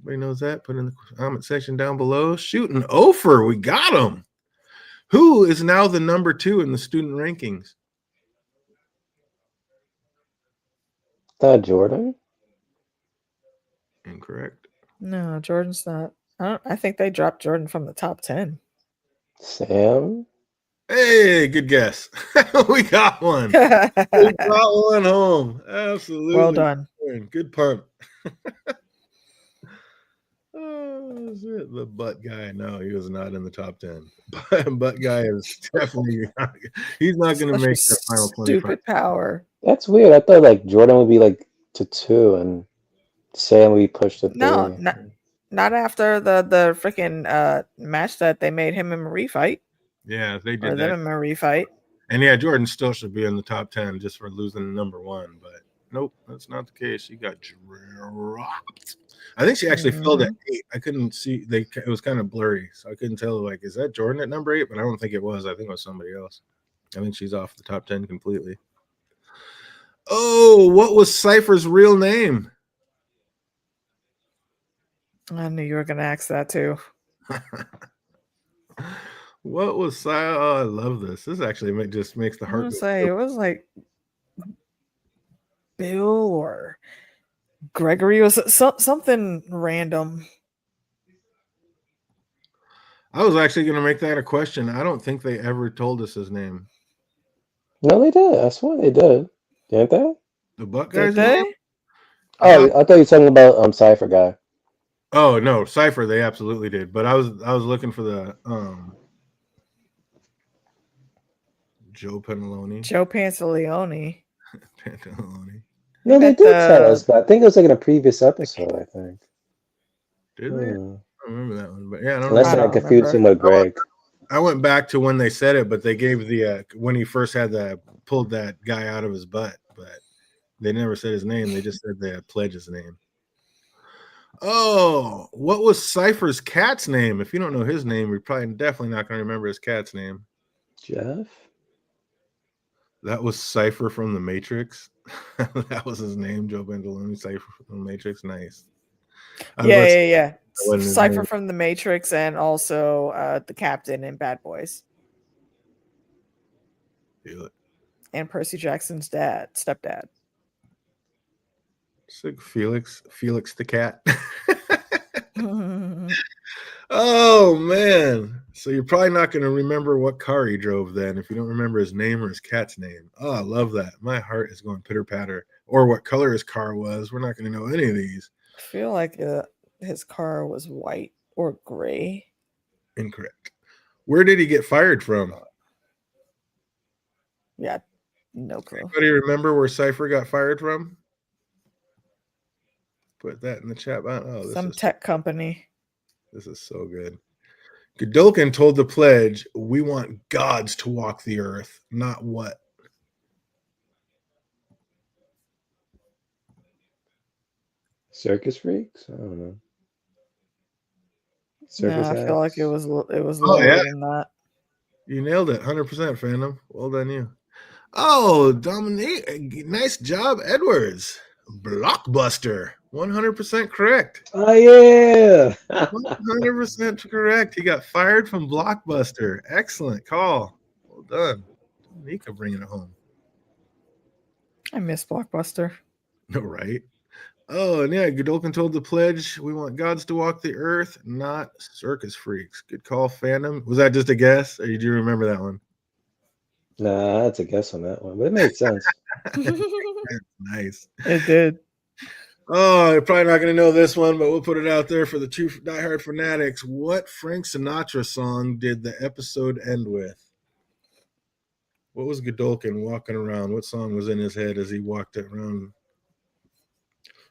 Everybody knows that? Put in the comment section down below. Shooting Ophir. We got them. Who is now the number 2 in the student rankings? Jordan? Incorrect. No, Jordan's not. I think they dropped Jordan from the top 10. Sam? Hey, good guess. We got one. We got one home. Absolutely. Well done. Good punt. Oh, is it the butt guy? No, he was not in the top 10. Butt guy is definitely he's not going to make the final 25. Stupid power. That's weird. I thought like Jordan would be like to 2 and Sam would be pushed to 3. No, not after the freaking match that they made him and Marie fight. Yeah, they Or did them that. and Marie fight. And yeah, Jordan still should be in the top 10 just for losing the number 1, but nope, that's not the case. She got dropped. I think she actually fell at 8. I couldn't see. It was kind of blurry, so I couldn't tell. Like, is that Jordan at number 8? But I don't think it was. I think it was somebody else. I think she's off the top 10 completely. Oh, what was Cypher's real name? I knew you were gonna ask that too. What was oh, I love this. This actually just makes the I'm heart gonna go say it was like Bill or Gregory was something random. I was actually going to make that a question. I don't think they ever told us his name. No, they did. I swear they did. Didn't they? The Buck Did guy's name? they? Oh, I thought you were talking about Cypher guy. Oh no, Cypher. They absolutely did. But I was looking for the Joe Pantalone. Joe Pantaleone. Pantalone. No, they did tell us, but I think it was like in a previous episode. I think. Did they? I don't remember that one, but yeah, I don't Unless I confused him with Greg. I went back to when they said it, but they gave the when he first had pulled that guy out of his butt, but they never said his name. They just said they pledged his name. Oh, what was Cypher's cat's name? If you don't know his name, you're probably definitely not going to remember his cat's name. Jeff? That was Cypher from the Matrix. That was his name, Joe Pantalone, Cypher from the Matrix. Nice. Yeah. Cypher from the Matrix and also the captain in Bad Boys. Feel it. And Percy Jackson's stepdad. Felix the cat. Oh man, so you're probably not going to remember what car he drove then if you don't remember his name or his cat's name. Oh, I love that. My heart is going pitter patter. Or what color his car was. We're not going to know any of these. I feel like his car was white or gray. Incorrect. Where did he get fired from? Yeah, no clue. Anybody remember where Cypher got fired from? Put that in the chat. Oh, some tech company. This is so good. Godolkin told the pledge, "We want gods to walk the earth, not what." Circus freaks? I don't know. Circus I feel like it was lower than that. You nailed it, 100%, Phantom. Well done, you. Oh, Dominique, nice job, Edwards. Blockbuster, 100% correct. Oh yeah, 100% correct. He got fired from Blockbuster. Excellent call. Well done, Nika, bringing it home. I miss Blockbuster. No, right? Oh, and yeah, Godolkin told the pledge, "We want gods to walk the earth, not circus freaks." Good call, Phantom. Was that just a guess, or did you remember that one? Nah, that's a guess on that one, but it made sense. Nice. It did. Oh, you're probably not going to know this one, but we'll put it out there for the true diehard fanatics. What Frank Sinatra song did the episode end with? What was Godolkin walking around? What song was in his head as he walked around?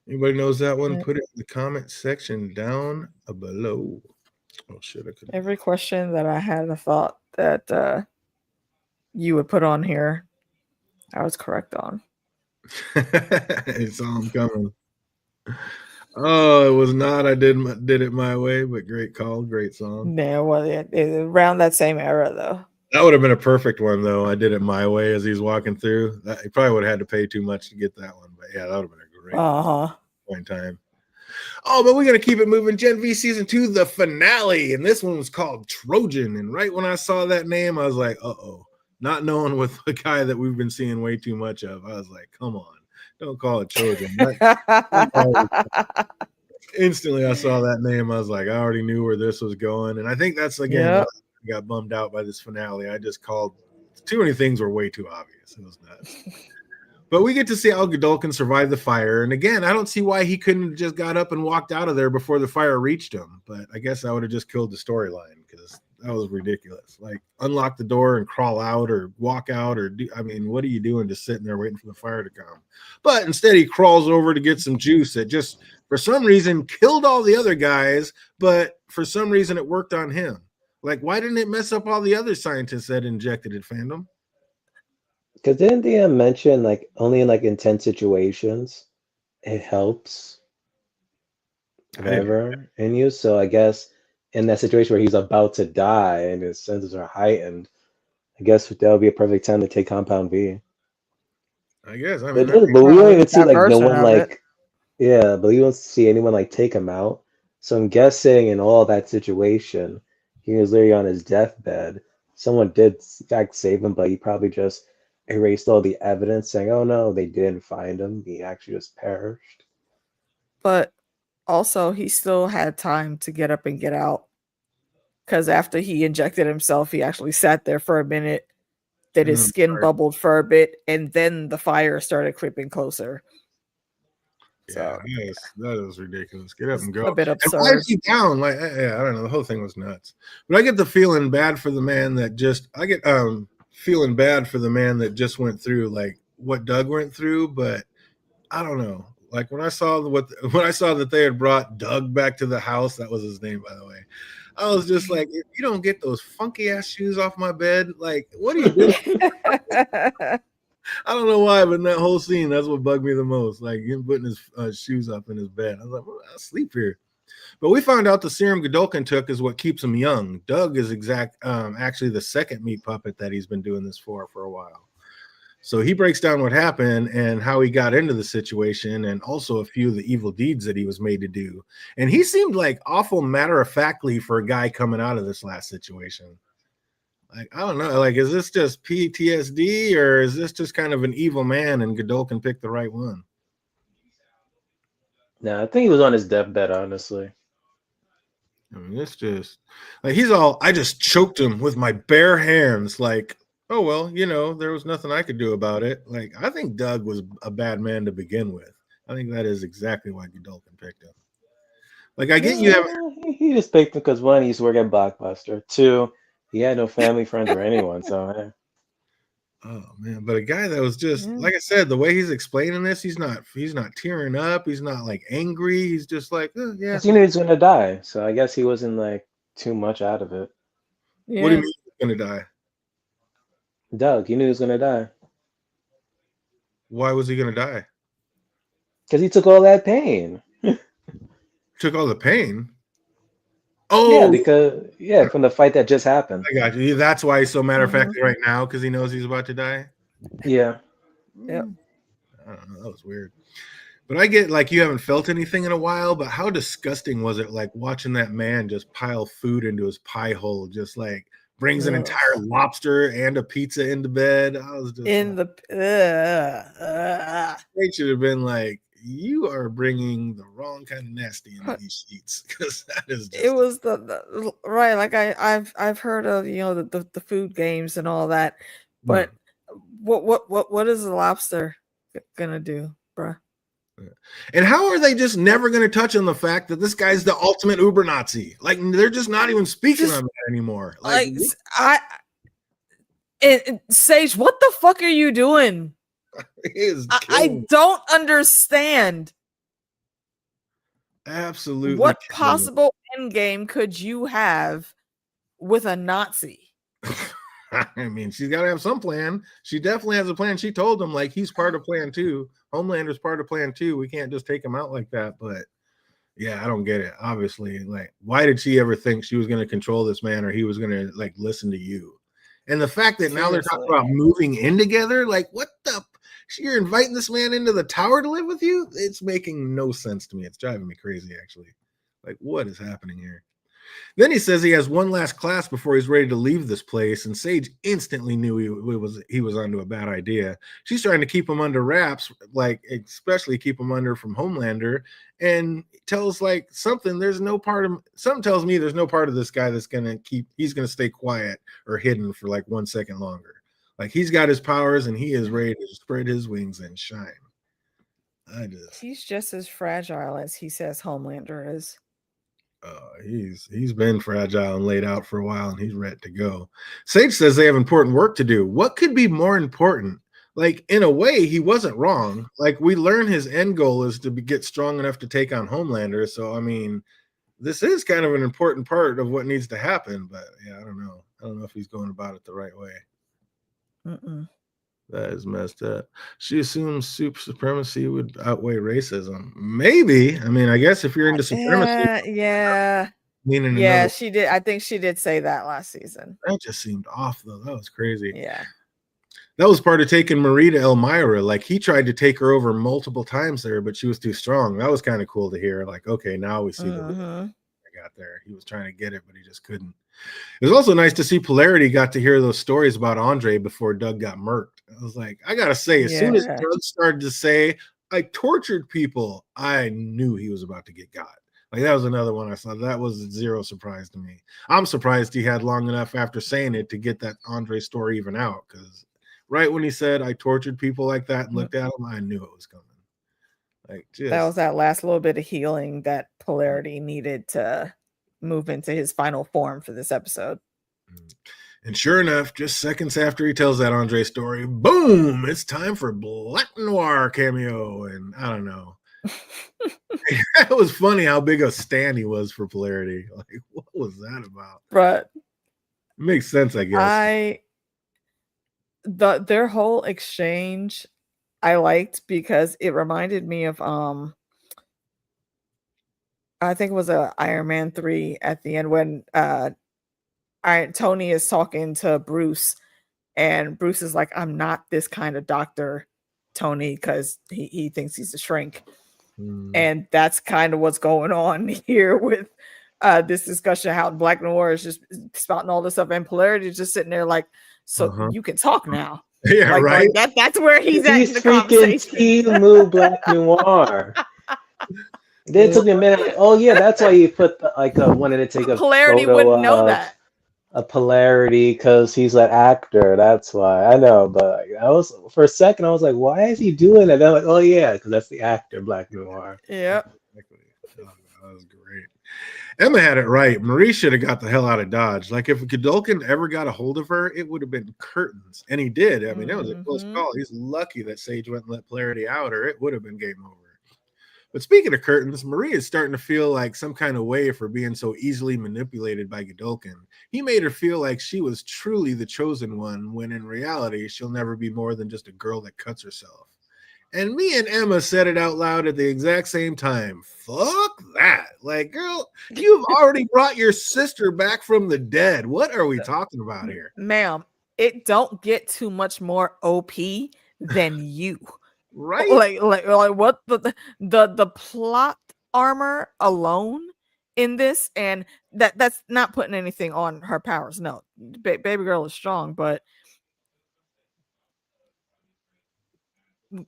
Anybody knows that one? Put it in the comment section down below. Oh shit! Every question that I had, I thought that you would put on here, I was correct on. I saw him coming. Oh, it was not. I did it my way, but great call, great song. Yeah, well, around that same era though. That would have been a perfect one, though. I did it my way as he's walking through. He probably would have had to pay too much to get that one, but yeah, that would have been a great point in time. Oh, but we're gonna keep it moving. Gen V season 2, the finale, and this one was called Trojan. And right when I saw that name, I was like, "Uh-oh!" Not knowing with the guy that we've been seeing way too much of, I was like, "Come on, don't call it Trojan." Instantly, I saw that name. I was like, I already knew where this was going, and I think that's again. Yep. I got bummed out by this finale. I just called too many things were way too obvious. It was nuts. But we get to see how Godolkin survived the fire. And again, I don't see why he couldn't have just got up and walked out of there before the fire reached him. But I guess I would have just killed the storyline because that was ridiculous. Like unlock the door and crawl out or walk out or what are you doing just sitting there waiting for the fire to come? But instead he crawls over to get some juice that just for some reason killed all the other guys, but for some reason it worked on him. Like, why didn't it mess up all the other scientists that injected it, Fandom? Because didn't they mention like only in like intense situations it helps whatever in you? So I guess in that situation where he's about to die and his senses are heightened, I guess that would be a perfect time to take Compound V. I guess. But we don't even see like no one like but we don't see anyone like take him out. So I'm guessing in all that situation, he was literally on his deathbed. Someone did in fact save him, but he probably just erased all the evidence saying, oh no, they didn't find him. He actually just perished. But also, he still had time to get up and get out. Because after he injected himself, he actually sat there for a minute. Then his skin bubbled for a bit, and then the fire started creeping closer. Yeah, So, that is ridiculous. Get up and go. A bit And why absurd. is he down? Like, I don't know. The whole thing was nuts. But I get the feeling bad for the man that just. I get feeling bad for the man that just went through like what Doug went through. But I don't know. Like when I saw that they had brought Doug back to the house, that was his name, by the way. I was just like, if you don't get those funky ass shoes off my bed, like, what are you doing? I don't know why, but in that whole scene, that's what bugged me the most. Like him putting his shoes up in his bed. I was like, well, I'll sleep here. But we found out the serum Godolkin took is what keeps him young. Doug is actually the second meat puppet that he's been doing this for a while. So he breaks down what happened and how he got into the situation and also a few of the evil deeds that he was made to do. And he seemed like awful matter-of-factly for a guy coming out of this last situation. Like, I don't know. Like, is this just PTSD or is this just kind of an evil man and Godolkin picked the right one? No, I think he was on his deathbed, honestly. I mean, it's just like I just choked him with my bare hands. Like, oh, well, there was nothing I could do about it. Like, I think Doug was a bad man to begin with. I think that is exactly why Godolkin picked him. Like, I get you have. He just picked him because one, he used to work at Blockbuster. Two, he had no family, friends, or anyone. So, Oh man, but a guy that was just like I said, the way he's explaining this, he's not tearing up. He's not like angry. He's just like, oh, yeah. he knew he was gonna die, so I guess he wasn't like too much out of it. Yeah. What do you mean he's gonna die? Doug, he knew he was gonna die. Why was he gonna die? Because he took all that pain. Took all the pain. Oh, yeah, from the fight that just happened. I got you. That's why he's so matter of factly right now, because he knows he's about to die. Yeah. Yep. I don't know. That was weird. But I get like you haven't felt anything in a while, but how disgusting was it like watching that man just pile food into his pie hole, just like brings an entire lobster and a pizza into bed. I was just they should have been like, you are bringing the wrong kind of nasty into these sheets, because that is just, it was the right. Like I've heard of the food games and all that, but what is the lobster gonna do, bruh? And how are they just never going to touch on the fact that this guy's the ultimate Uber Nazi? Like they're just not even speaking on that anymore. Like Sage, what the fuck are you doing? I don't understand. Absolutely. What possible end game could you have with a Nazi? I mean, she's got to have some plan. She definitely has a plan. She told him like he's part of plan 2. Homelander's part of plan 2. We can't just take him out like that. But yeah, I don't get it. Obviously, like, why did she ever think she was going to control this man or he was going to like listen to you? And the fact that now they're talking about moving in together, like, what the? You're inviting this man into the tower to live with you? It's making no sense to me. It's driving me crazy, actually. Like, what is happening here? Then he says he has one last class before he's ready to leave this place, and Sage instantly knew he was onto a bad idea. She's trying to keep him under wraps, like especially keep him under from Homelander, and tells like something tells me there's no part of this guy that's he's gonna stay quiet or hidden for like 1 second longer. Like he's got his powers and he is ready to spread his wings and shine. He's just as fragile as he says Homelander is. He's been fragile and laid out for a while, and he's ready to go. Sage says they have important work to do. What could be more important? Like, in a way, he wasn't wrong. Like, we learn his end goal is to get strong enough to take on Homelander. So, I mean, this is kind of an important part of what needs to happen. But, yeah, I don't know. I don't know if he's going about it the right way. That is messed up. She assumes super supremacy would outweigh racism. Maybe. I mean, I guess if you're into supremacy. Yeah. She did. I think she did say that last season. That just seemed off, though. That was crazy. Yeah. That was part of taking Marie to Elmira. Like, he tried to take her over multiple times there, but she was too strong. That was kind of cool to hear. Like, okay, now we see the Mhm. I got there. He was trying to get it, but he just couldn't. It was also nice to see Polarity got to hear those stories about Andre before Doug got murked. I was like, I gotta say, as soon as Yeah. Doug started to say, I tortured people, I knew he was about to get got. Like, that was another one I saw. That was zero surprise to me. I'm surprised he had long enough after saying it to get that Andre story even out, because right when he said I tortured people like that and looked at him, I knew it was coming. Like, That was just that last little bit of healing that Polarity needed to move into his final form for this episode. and sure enough, just seconds after he tells that Andre story, boom, it's time for Black Noir cameo. And I don't know. It was funny how big a stand he was for Polarity. Like, what was that about? But Makes sense, I guess. their whole exchange I liked because it reminded me of I think it was a Iron Man 3 at the end when Tony is talking to Bruce and Bruce is like, I'm not this kind of doctor, Tony, because he thinks he's a shrink. And that's kind of what's going on here with this discussion, how Black Noir is just spouting all this stuff, and Polarity is just sitting there like, so you can talk now. Yeah, like, right. Like that's where he's at in the freaking conversation. Timu Black Noir. Then it took me a minute. Like, oh yeah, that's why you put wanted to take a Polarity photo wouldn't know of that. a Polarity because he's an actor. That's why I know. But I was for a second, I was like, why is he doing that? I'm like, oh yeah, because that's the actor Black Noir. Yep. Oh, that was great. Emma had it right. Marie should have got the hell out of Dodge. Like, if Godolkin ever got a hold of her, it would have been curtains. And he did. I mean, it was a close call. He's lucky that Sage went and let Polarity out, or it would have been game over. But speaking of curtains, Marie is starting to feel like some kind of way for being so easily manipulated by Godolkin. He made her feel like she was truly the chosen one, when in reality, she'll never be more than just a girl that cuts herself. And me and Emma said it out loud at the exact same time. Fuck that. Like, girl, you've already brought your sister back from the dead. What are we talking about here? Ma'am, it don't get too much more OP than you. Right? Like what the plot armor alone in this, and that's not putting anything on her powers. No, baby girl is strong, but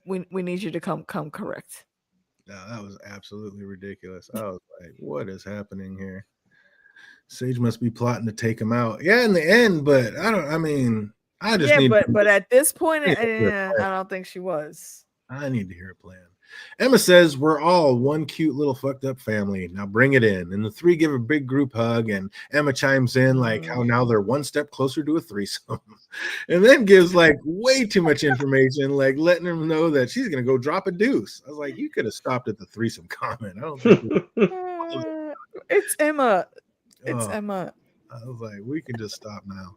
we need you to come correct. No, that was absolutely ridiculous. I was like, what is happening here? Sage must be plotting to take him out. Yeah, in the end, but I just need. But at this point, I don't think she was. I need to hear a plan. Emma says we're all one cute little fucked up family. Now bring it in. And the three give a big group hug, and Emma chimes in like how now they're one step closer to a threesome. And then gives like way too much information, like letting them know that she's gonna go drop a deuce. I was like, you could have stopped at the threesome comment. I don't think it's Emma. It's Emma. I was like, we can just stop now.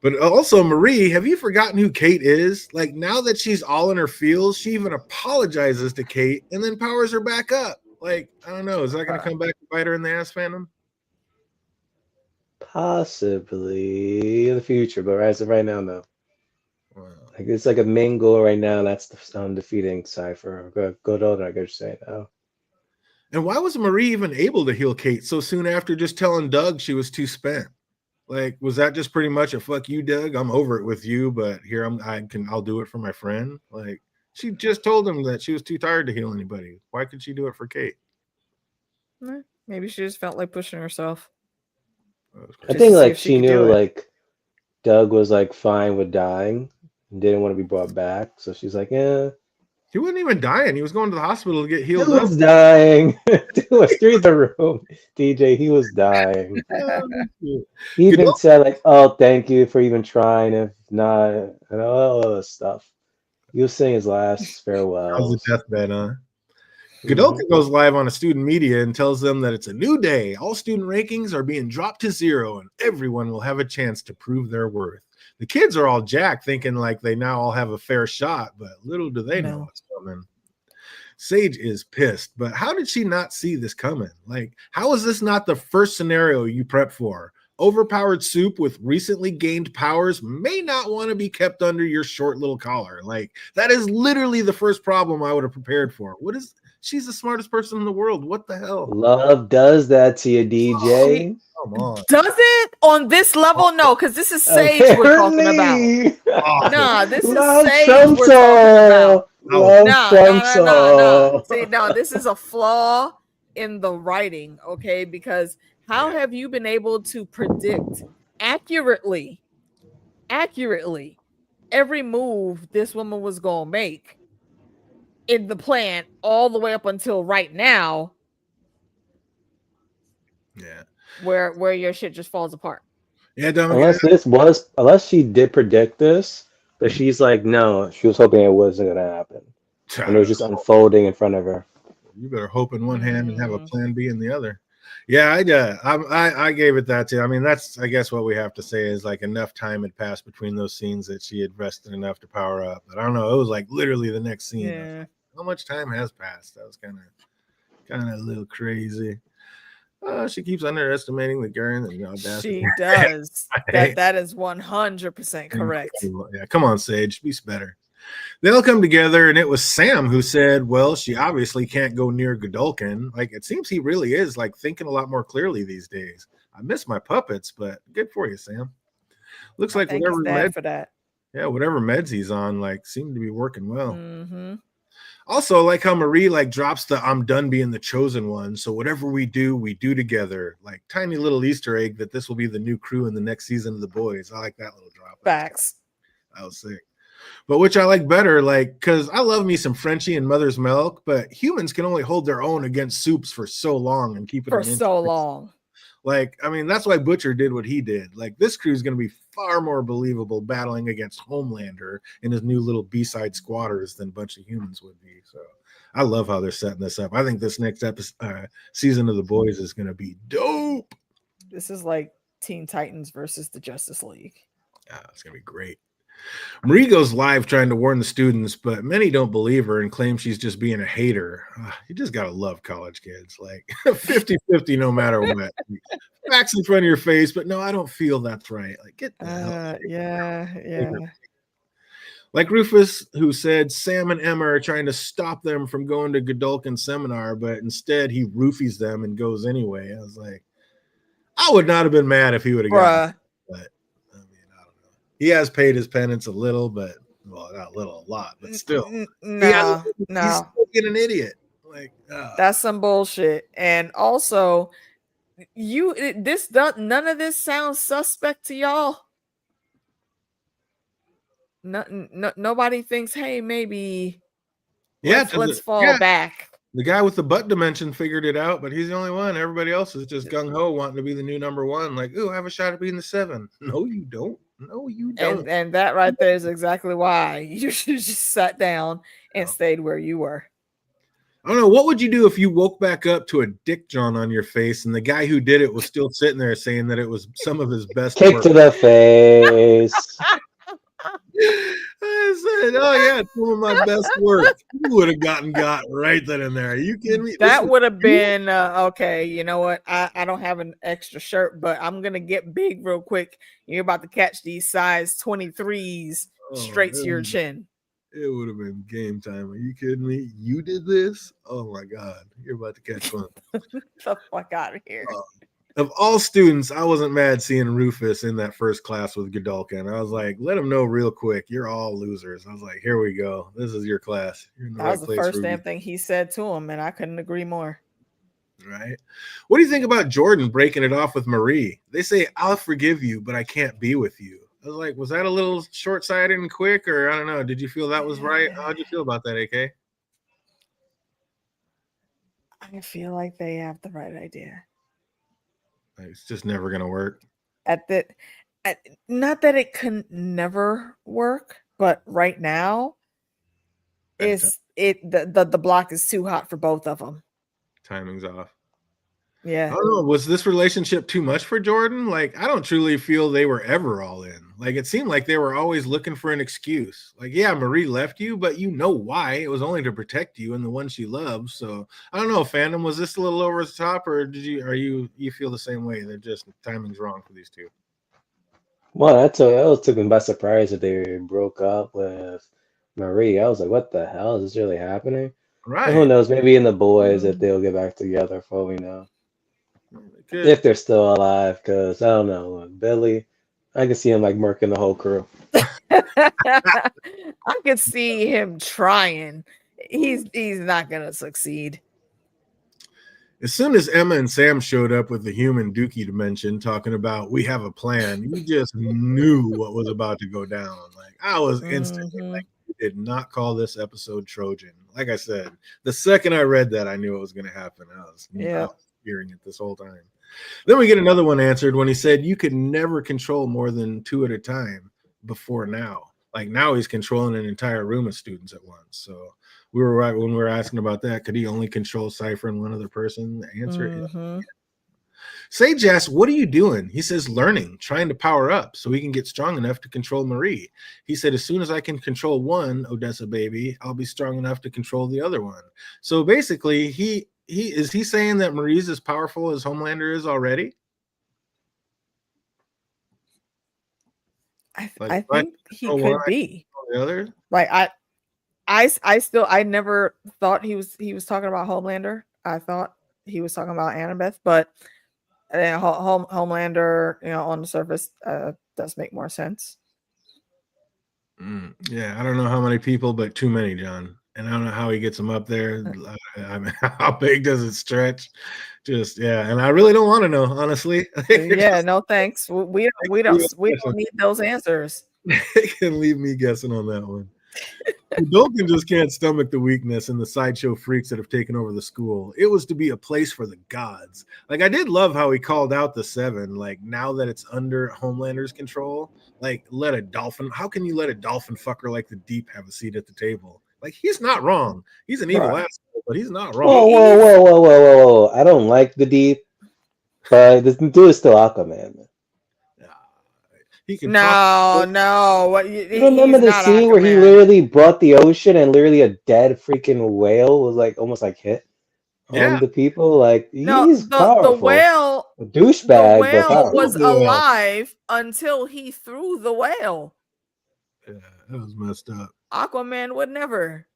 But also, Marie, have you forgotten who Kate is? Like, now that she's all in her feels, she even apologizes to Kate and then powers her back up. Like, I don't know. Is that going to come back to bite her in the ass, Phantom? Possibly in the future, but as of right now, no. Wow. Like, it's like a main goal right now. That's the defeating Cypher. Godolkin, I guess say now. And why was Marie even able to heal Kate so soon after just telling Doug she was too spent? Like, was that just pretty much a fuck you, Doug? I'm over it with you, but here I'll do it for my friend. Like, she just told him that she was too tired to heal anybody. Why could she do it for Kate? Maybe she just felt like pushing herself. I think like she knew like Doug was like fine with dying and didn't want to be brought back, so she's like, yeah. He wasn't even dying. He was going to the hospital to get healed. He was dying. Dude, through the room, DJ. He was dying. He even said like, "Oh, thank you for even trying. If not, and all this stuff." He was saying his last farewell. That was a deathbed, huh? Godolkin goes live on a student media and tells them that it's a new day. All student rankings are being dropped to 0, and everyone will have a chance to prove their worth. The kids are all jacked, thinking like they now all have a fair shot, but little do they know what's coming. Sage is pissed, but how did she not see this coming? Like, how is this not the first scenario you prep for? overpowered soup with recently gained powers may not want to be kept under your short little collar. Like, that is literally the first problem I would have prepared for. She's the smartest person in the world. What the hell? Love does that to you, DJ. Come on. Does it on this level? No, because this is Sage we're talking about. Awful. Nah, this is Love Sage trumps we're talking about. all. Love trumps No. all. See, no, this is a flaw in the writing, okay? Because how have you been able to predict accurately every move this woman was gonna make in the plan all the way up until right now? Yeah. Where your shit just falls apart. Yeah, Dominic. Unless she did predict this, but she's like, no, she was hoping it wasn't gonna happen. And it was just unfolding in front of her. You better hope in one hand and have a plan B in the other. Yeah, I gave it that too. I mean, that's, I guess, what we have to say is like enough time had passed between those scenes that she had rested enough to power up. But I don't know. It was like literally the next scene. Yeah. How much time has passed? That was kind of a little crazy. She keeps underestimating the Garen and the audacity. She does. That is 100% correct. Yeah, come on, Sage, be better. They all come together, and it was Sam who said, well, she obviously can't go near Godolkin. Like, it seems he really is, like, thinking a lot more clearly these days. I miss my puppets, but good for you, Sam. Looks like whatever meds he's on, like, seem to be working well. Mm-hmm. Also, like how Marie, like, drops the I'm done being the chosen one, so whatever we do together. Like, tiny little Easter egg that this will be the new crew in the next season of The Boys. I like that little drop. Facts. That was sick. But which I like better, like, because I love me some Frenchie and Mother's Milk, but humans can only hold their own against soups for so long and keep it for so long. Like, I mean, that's why Butcher did what he did. Like, this crew is going to be far more believable battling against Homelander and his new little B-side squatters than a bunch of humans would be. So I love how they're setting this up. I think this next season of The Boys is going to be dope. This is like Teen Titans versus the Justice League. Yeah, it's going to be great. Marie goes live trying to warn the students, but many don't believe her and claim she's just being a hater. You just got to love college kids. Like 50-50 no matter what. Facts in front of your face, but no, I don't feel that's right. Like, get the hell. Yeah. Like Rufus, who said Sam and Emma are trying to stop them from going to Godolkin seminar, but instead he roofies them and goes anyway. I was like, I would not have been mad if he would have gotten, but he has paid his penance a little, but well, not a little, a lot, but still. No. He's still being an idiot. Like, that's some bullshit. And also, none of this sounds suspect to y'all. Nobody thinks, hey, maybe let's fall back. The guy with the butt dimension figured it out, but he's the only one. Everybody else is just gung-ho wanting to be the new number one. Like, ooh, I have a shot at being the 7. No, you don't. No, you don't. And that right there is exactly why you should just sat down and stayed where you were. I don't know. What would you do if you woke back up to a dick John on your face and the guy who did it was still sitting there saying that it was some of his best kick work? To the face. I said, oh yeah, it's some of my best work. You would have got right then and there. Are you kidding me? That would have been okay. You know what? I don't have an extra shirt, but I'm gonna get big real quick. You're about to catch these size 23s straight to your chin. It would have been game time. Are you kidding me? You did this? Oh my god, you're about to catch fun. Get the fuck out of here. Of all students, I wasn't mad seeing Rufus in that first class with Godolkin. I was like, let him know real quick, you're all losers. I was like, here we go. This is your class. You're in the that was the first damn thing he said to him, and I couldn't agree more. Right. What do you think about Jordan breaking it off with Marie? They say, I'll forgive you, but I can't be with you. I was like, was that a little short-sighted and quick, or I don't know. Did you feel that was right? How'd you feel about that, AK? I feel like they have the right idea. It's just never gonna work. Not that it can never work, but right now, the block is too hot for both of them. Timing's off. Yeah. I don't know. Was this relationship too much for Jordan? Like, I don't truly feel they were ever all in. Like it seemed like they were always looking for an excuse. Like, yeah, Marie left you, but you know why. It was only to protect you and the one she loves. So I don't know, fandom, was this a little over the top, or you feel the same way? They're just timing's wrong for these two. Well, that took me by surprise that they broke up with Marie. I was like, what the hell? Is this really happening? And who Right. knows? Maybe in the boys, if Mm. they'll get back together, for all we know. Good. If they're still alive, because I don't know. Look, Billy, I can see him like murking the whole crew. I could see him trying. He's not gonna succeed. As soon as Emma and Sam showed up with the human Dookie dimension talking about we have a plan, you just knew what was about to go down. Like I was instantly Mhm. like, you did not call this episode Trojan. Like I said, the second I read that, I knew it was going to happen. I was Yeah. hearing it this whole time. Then we get another one answered when he said you could never control more than 2 at a time before now. Like now he's controlling an entire room of students at once. So we were right when we were asking about that. Could he only control Cypher and one other person? The answer is Mhm. Sage asks, what are you doing? He says, learning, trying to power up so he can get strong enough to control Marie. He said, as soon as I can control one Odessa baby, I'll be strong enough to control the other one. So basically, he saying that Marie's as powerful as Homelander is already? Like, I if I think he control one, could I be. control the other? Like I never thought he was talking about Homelander. I thought he was talking about Annabeth, but Homelander, on the surface, does make more sense. Yeah, I don't know how many people, but too many, John. And I don't know how he gets them up there. I mean, how big does it stretch? Just and I really don't want to know, honestly. Yeah, no thanks. We don't need those answers. They can leave me guessing on that one. Dolkin just can't stomach the weakness and the sideshow freaks that have taken over the school. It was to be a place for the gods. Like I did love how he called out the Seven. Like now that it's under Homelander's control, like let a dolphin. How can you let a dolphin fucker like the Deep have a seat at the table? Like he's not wrong. He's an evil Right. asshole, but he's not Whoa, wrong. whoa, whoa, whoa, whoa, whoa! I don't like the Deep, but this dude is still Aquaman. He can No. You remember the scene where he literally brought the ocean and literally a dead freaking whale was like almost like hit on the people? Like he's powerful. The whale, a douchebag, but powerful. was alive until he threw the whale. Yeah, that was messed up. Aquaman would never.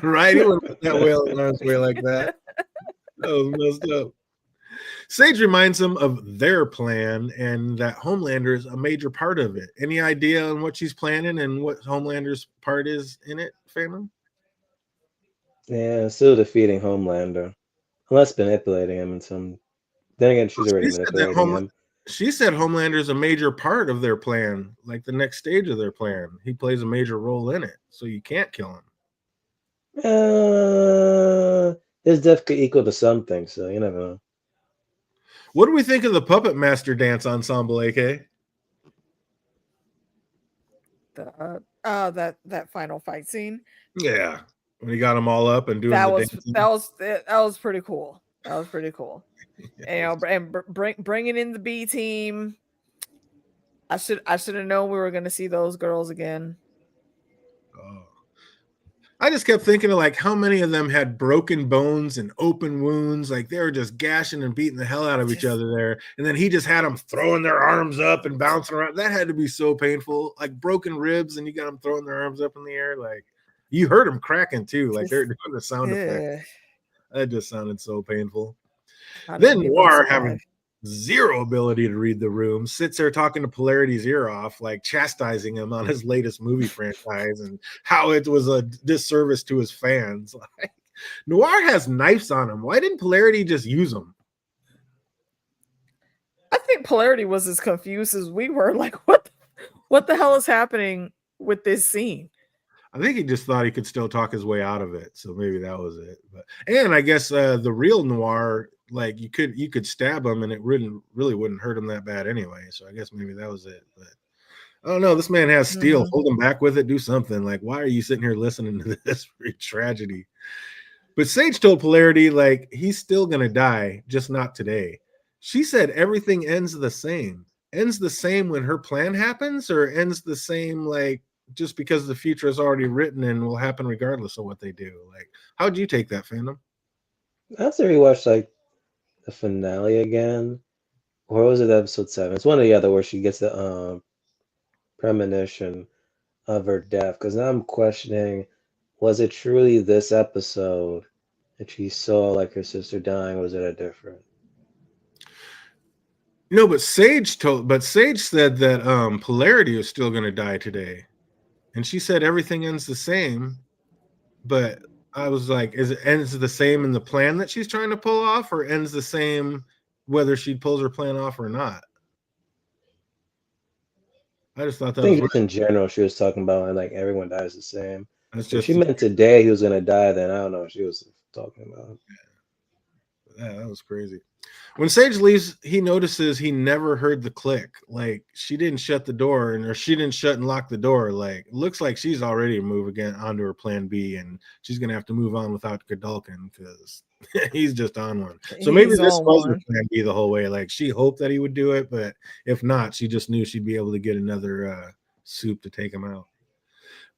Right? He wouldn't put that whale in harm's way like that. That was messed up. Sage reminds him of their plan and that Homelander is a major part of it. Any idea on what she's planning and what Homelander's part is in it, Phantom? Yeah, still defeating Homelander. Unless manipulating him in some. Then again, she's already manipulating him. She said Homelander's a major part of their plan, like the next stage of their plan. He plays a major role in it, so you can't kill him. His death could equal to something, so you never know. What do we think of the Puppet Master dance ensemble, AK? That final fight scene. Yeah, when he got them all up and doing that dancing. was pretty cool. That was pretty cool. And bringing in the B team. I should have known we were going to see those girls again. Oh. I just kept thinking of like how many of them had broken bones and open wounds, like they were just gashing and beating the hell out of each other there. And then he just had them throwing their arms up and bouncing around. That had to be so painful, like broken ribs, and you got them throwing their arms up in the air. Like you heard them cracking too, like they're doing the sound effect. That just sounded so painful. Then Noir, having zero ability to read the room, sits there talking to Polarity's ear off, like chastising him on his latest movie franchise and how it was a disservice to his fans. Like, Noir has knives on him. Why didn't Polarity just use them? I think Polarity was as confused as we were. Like, what the hell is happening with this scene? I think he just thought he could still talk his way out of it, so maybe that was it. And I guess the real Noir, like you could stab him and it really wouldn't hurt him that bad anyway. So I guess maybe that was it. But I don't know. This man has steel. Hold him back with it. Do something. Like, why are you sitting here listening to this tragedy? But Sage told Polarity like he's still gonna die, just not today. She said everything ends the same. ends the same when her plan happens, or ends the same like just because the future is already written and will happen regardless of what they do? Like, how'd you take that, Phantom? I have to rewatch like the finale again. Or was it episode 7? It's one or the other where she gets the premonition of her death. Because now I'm questioning, was it truly this episode that she saw like her sister dying, or was it a different? No, but Sage said that Polarity is still gonna die today. And she said everything ends the same, but I was like, is it ends the same in the plan that she's trying to pull off, or ends the same whether she pulls her plan off or not? I just thought I that was think just in general, she was talking about and like everyone dies the same. that's If just she meant today he was gonna die, then I don't know what she was talking about. yeah, that was crazy. When Sage leaves, he notices he never heard the click. Like she didn't shut the door, or she didn't shut and lock the door. Like looks like she's already moved again onto her plan B, and she's gonna have to move on without Godolkin because he's just on one. So maybe He's this on was her one. plan B the whole way. Like she hoped that he would do it, but if not, she just knew she'd be able to get another soup to take him out.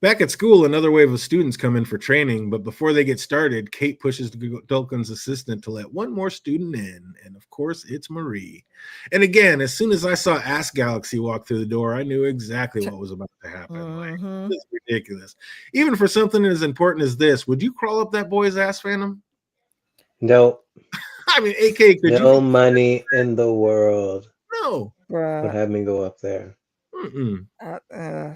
Back at school, another wave of students come in for training, but before they get started, Kate pushes Godolkin's assistant to let one more student in, and of course, it's Marie. And again, as soon as I saw Ass Galaxy walk through the door, I knew exactly what was about to happen. Like, Mhm. it's ridiculous. Even for something as important as this, would you crawl up that boy's ass, Phantom? No, I mean, AK, could no you? money in the world No. would Bruh. have me go up there. Mm-mm. Uh,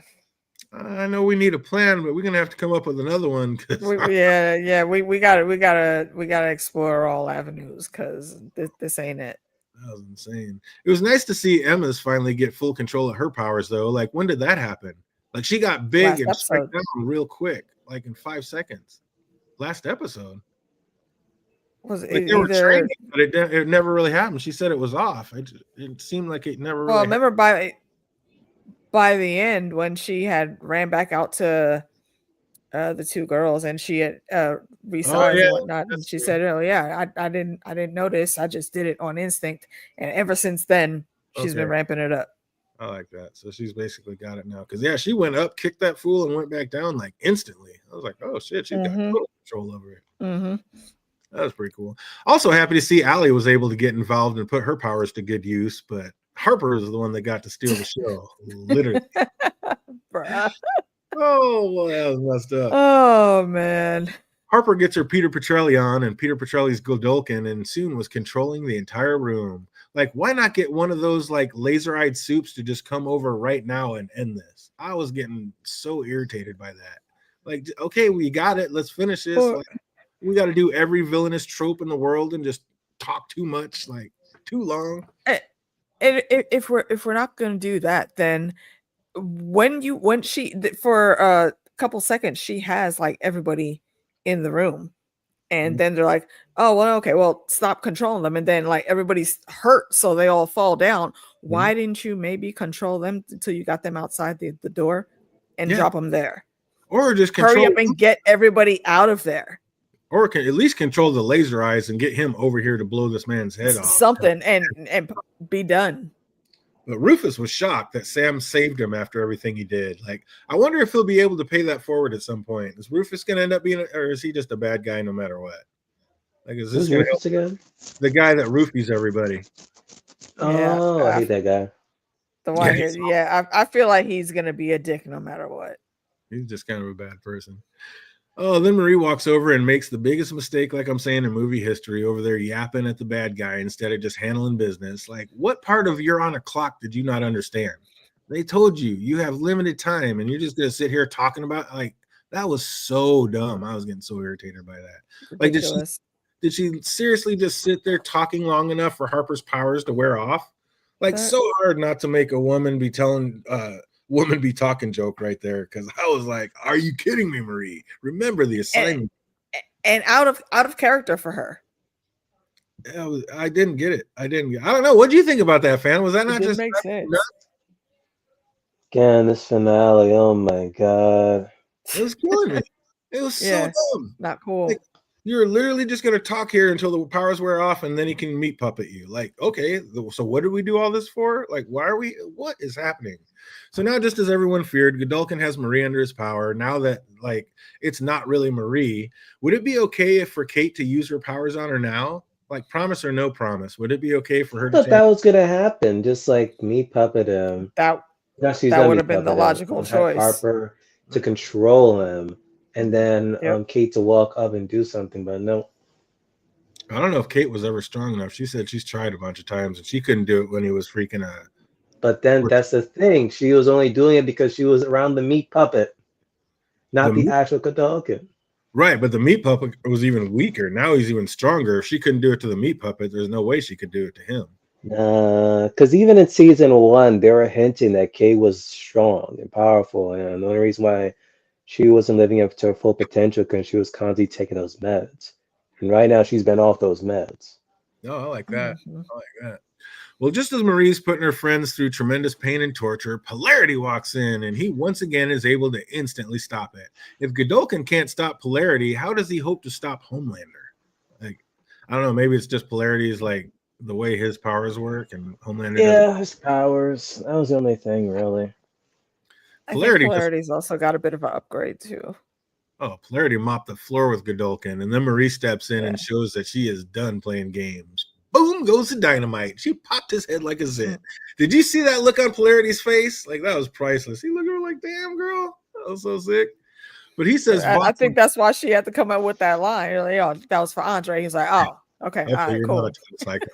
I know we need a plan, but we're gonna have to come up with another one. we gotta explore all avenues because this ain't it. That was insane. It was nice to see Emma's finally get full control of her powers, though. Like, when did that happen? Like, she got big Last and strike episode. down real quick, like in 5 seconds. Last episode, Was it like they were either? training, but it never really happened. She said it was off. It seemed like it never Well, really happened. remember by the end when she had ran back out to the two girls and she had resized yeah, and whatnot, and that's she true. said, "Oh yeah, I didn't notice. I just did it on instinct." And ever since then, she's been Okay, ramping it up. I like that. So she's basically got it now. Because yeah, she went up, kicked that fool, and went back down like instantly. I was like, oh shit, she's got Mm-hmm. total control over it. Mm-hmm. That was pretty cool. Also happy to see Allie was able to get involved and put her powers to good use, but Harper was the one that got to steal the show. Literally. Bruh. Oh, well, that was messed up. Oh man. Harper gets her Peter Petrelli on, and Peter Petrelli's Godolkin, and soon was controlling the entire room. Like, why not get one of those like laser-eyed soups to just come over right now and end this? I was getting so irritated by that. Like, okay, we got it. Let's finish this. Or- Like, we got to do every villainous trope in the world and just talk too much, like too long. And if we're not gonna do that, then when she for a couple seconds she has like everybody in the room, and then they're like, oh well, okay, well stop controlling them, and then like everybody's hurt, so they all fall down. Why didn't you maybe control them until you got them outside the door and drop them there, or just hurry up and get everybody out of there, or can at least control the laser eyes and get him over here to blow this man's head off. something, and be done. But Rufus was shocked that Sam saved him after everything he did. Like, I wonder if he'll be able to pay that forward at some point. Is Rufus going to end up being, or is he just a bad guy no matter what? Like, is this Who's Rufus again? The guy that roofies everybody? Oh, Yeah, I hate that guy. The one Yeah, here, yeah, I feel like he's gonna be a dick no matter what. He's just kind of a bad person. Oh, then Marie walks over and makes the biggest mistake, like I'm saying, in movie history, over there yapping at the bad guy instead of just handling business. Like, what part of you're on a clock did you not understand? They told you you have limited time and you're just going to sit here talking about, like, that was so dumb. I was getting so irritated by that. Ridiculous. Like, did she seriously just sit there talking long enough for Harper's powers to wear off? Like, so hard not to make a woman be talking joke right there, because I was like, are you kidding me, Marie? Remember the assignment. And out of character for her. I didn't get it. I don't know. What do you think about that, fan? Was that not just make sense? Again, this finale, oh my god. It was killing me. It was so dumb. Not cool. Like, You're literally just gonna talk here until the powers wear off, and then he can meat puppet you. Like, okay, so what did we do all this for? Like, why are we? What is happening? So now, just as everyone feared, Godolkin has Marie under his power. Now that like it's not really Marie, would it be okay if for Kate to use her powers on her now? Like, promise or no promise? Would it be okay for her I to thought change? that was gonna happen, just like meat puppet him. That That's she's that gonna would meat have been the puppet him, logical have choice. Harper to control him, and then Yep. Kate to walk up and do something, but no. I don't know if Kate was ever strong enough. She said she's tried a bunch of times and she couldn't do it when he was freaking But then that's the thing. She was only doing it because she was around the meat puppet, not the actual Godolkin. Right, but the meat puppet was even weaker. Now he's even stronger. If she couldn't do it to the meat puppet, there's no way she could do it to him. Because even in season 1, they were hinting that Kate was strong and powerful, and the only reason why she wasn't living up to her full potential because she was constantly taking those meds. And right now, she's been off those meds. No, I like that. Mhm. I like that. Well, just as Marie's putting her friends through tremendous pain and torture, Polarity walks in, and he once again is able to instantly stop it. If Godolkin can't stop Polarity, how does he hope to stop Homelander? Like, I don't know. Maybe it's just Polarity is like the way his powers work, and Homelander. Yeah, his powers. That was the only thing, really. I think Polarity Polarity's also got a bit of an upgrade too. Polarity mopped the floor with Godolkin, and then Marie steps in and shows that she is done playing games. Boom goes the dynamite. She popped his head like a zit. Did you see that look on Polarity's face? Like, that was priceless. He looked at her like, damn, girl. That was so sick. But he says, I think that's why she had to come up with that line. You're like, oh, that was for Andre. He's like, oh, okay, all right, cool. Psycho.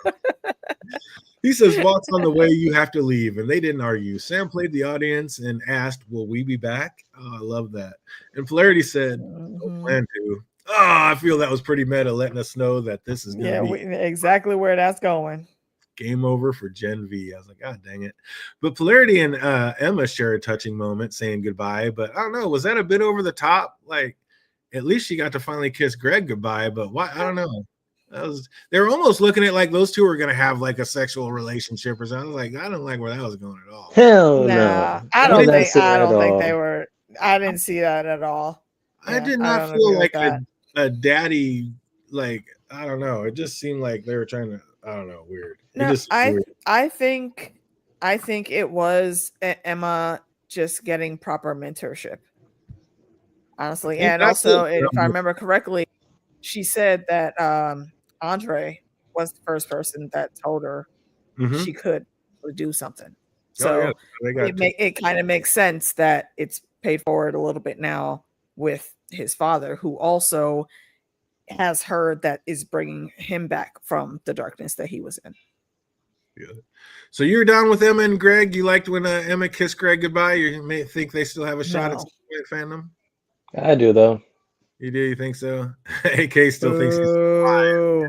He says, Walt's on the way, you have to leave. And they didn't argue. Sam played the audience and asked, will we be back? Oh, I love that. And Polarity said, no plan to. Oh, I feel that was pretty meta, letting us know that this is going to be exactly where that's going. Game over for Gen V. I was like, God dang it. But Polarity and Emma share a touching moment saying goodbye. But I don't know, was that a bit over the top? Like, at least she got to finally kiss Greg goodbye. But why? I don't know. They were almost looking at like those two were gonna have like a sexual relationship or something. Like, I don't like where that was going at all. Hell no. I don't think they were. I didn't see that at all. I did not feel like a daddy. Like, I don't know. It just seemed like they were trying to. I don't know. Weird. No, I think it was Emma just getting proper mentorship. Honestly, and also, if I remember correctly, she said that Andre was the first person that told her she could do something. So it kind of makes sense that it's paid forward a little bit now with his father, who also has her that is bringing him back from the darkness that he was in. Yeah. So you're down with Emma and Greg? You liked when Emma kissed Greg goodbye? You may think they still have a shot at fandom? I do, though. You do? You think so? AK still thinks he's alive.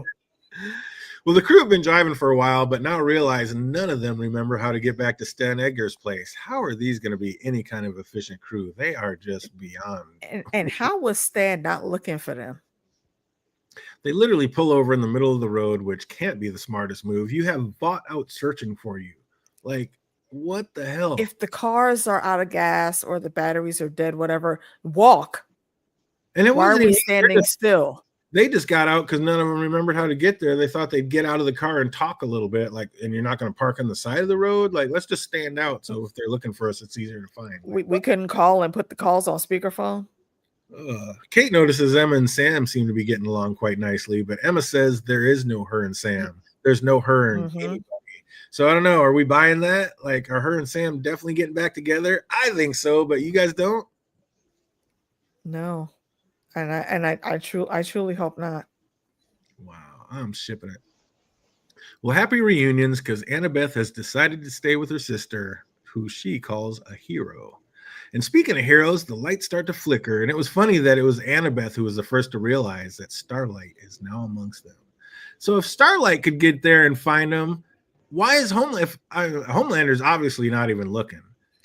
Well, the crew have been driving for a while, but now realize none of them remember how to get back to Stan Edgar's place. How are these going to be any kind of efficient crew? They are just beyond. And how was Stan not looking for them? They literally pull over in the middle of the road, which can't be the smartest move. You have Vought out searching for you. Like, what the hell? If the cars are out of gas or the batteries are dead, whatever, walk. And why are we standing still? They just got out because none of them remembered how to get there. They thought they'd get out of the car and talk a little bit, like, and you're not going to park on the side of the road. Like, let's just stand out. So if they're looking for us, it's easier to find. Like, we couldn't call and put the calls on speakerphone. Kate notices Emma and Sam seem to be getting along quite nicely, but Emma says there is no her and Sam. There's no her and anybody. So I don't know. Are we buying that? Like, are her and Sam definitely getting back together? I think so, but you guys don't? No. And I truly hope not. Wow, I'm shipping it. Well, happy reunions, because Annabeth has decided to stay with her sister, who she calls a hero. And speaking of heroes, the lights start to flicker, and it was funny that it was Annabeth who was the first to realize that Starlight is now amongst them. So if Starlight could get there and find them, why is Homelander's obviously not even looking?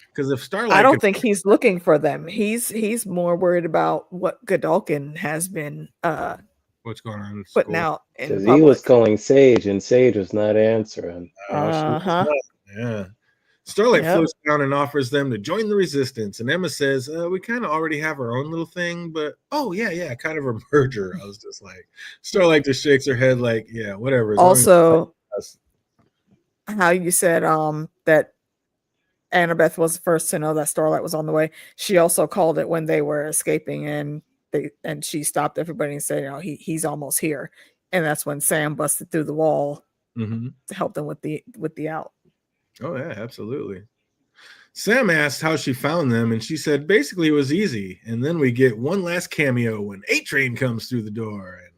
Because if Starlight, I don't think he's looking for them. He's more worried about what Godolkin has been what's going on putting out. Because he was calling Sage, and Sage was not answering. Yeah. Starlight Yep. floats down and offers them to join the resistance. And Emma says, we kind of already have our own little thing, but yeah, kind of a merger. I was just like, Starlight just shakes her head like, yeah, whatever. As long as Also, us. how you said that Annabeth was the first to know that Starlight was on the way. She also called it when they were escaping, and she stopped everybody and said, he's almost here. And that's when Sam busted through the wall Mhm. to help them with the out. Oh, yeah, absolutely. Sam asked how she found them, and she said basically it was easy. And then we get one last cameo when A-Train comes through the door. And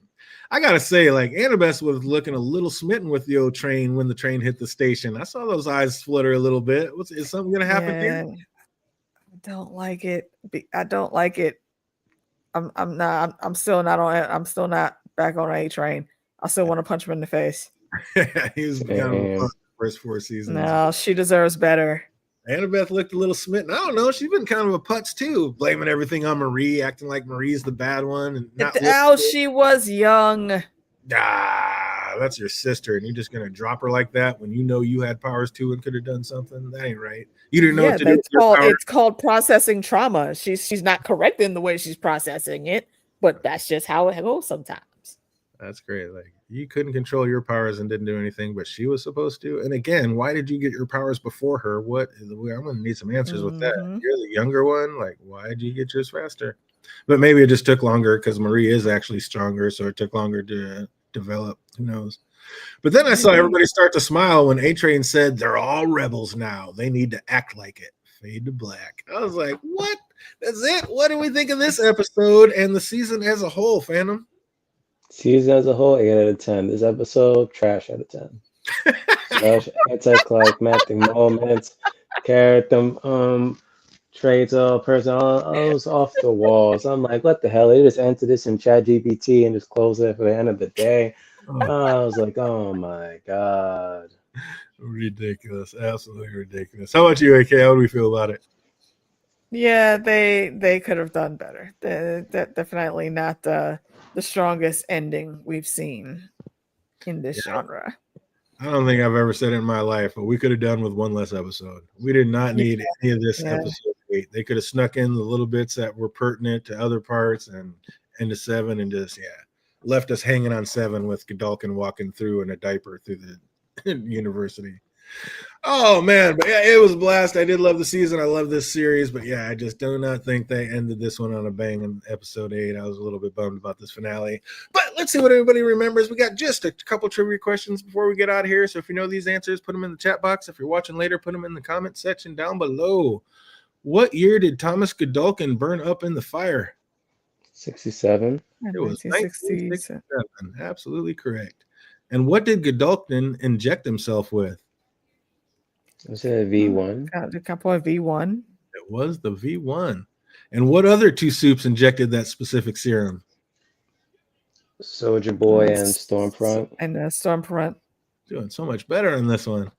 I gotta say, like, Annabeth was looking a little smitten with the old train when the train hit the station. I saw those eyes flutter a little bit. Is something gonna happen here? I don't like it. I don't like it. I'm still not on it. I'm still not back on A-Train. I still want to punch him in the face. He was kind of a fun first 4 seasons. No, she deserves better. Annabeth looked a little smitten. I don't know. She's been kind of a putz too, blaming everything on Marie, acting like Marie's the bad one. And not she was young. That's your sister, and you're just gonna drop her like that when you know you had powers too and could have done something. That ain't right. You didn't know what to do. It's called processing trauma. She's not correct in the way she's processing it, but that's just how it goes sometimes. That's great. Like, you couldn't control your powers and didn't do anything, but she was supposed to. And again, why did you get your powers before her? I'm gonna need some answers with that. You're the younger one. Like, why did you get yours faster? But maybe it just took longer because Marie is actually stronger, so it took longer to develop. Who knows? But then I saw everybody start to smile when A-Train said they're all rebels now. They need to act like it. Fade to black. I was like, what? That's it? What do we think of this episode and the season as a whole, Phantom? Season as a whole, 8 out of 10. This episode, trash out of 10. Trash, anticlimactic moments, character traits, all was off the walls. I'm like, what the hell? They just enter this in ChatGPT and just close it for the end of the day. I was like, oh my God. Ridiculous. Absolutely ridiculous. How about you, AK? How do we feel about it? Yeah, they could have done better. Definitely not the strongest ending we've seen in this genre. I don't think I've ever said it in my life, but we could have done with one less episode. We did not need any of this episode 8. They could have snuck in the little bits that were pertinent to other parts and into 7 and just left us hanging on 7 with Godolkin walking through in a diaper through the university. Oh man, but yeah, it was a blast. I did love the season. I love this series, but yeah, I just do not think they ended this one on a bang in episode 8. I was a little bit bummed about this finale. But let's see what everybody remembers. We got just a couple trivia questions before we get out of here. So if you know these answers, put them in the chat box. If you're watching later, put them in the comment section down below. What year did Thomas Godolkin burn up in the fire? 67. It was 1967. Absolutely correct. And what did Godolkin inject himself with? Was it a V1? A couple of V1. It was the V1. And what other 2 soups injected that specific serum? Soldier Boy and Stormfront. And Stormfront. Doing so much better in this one.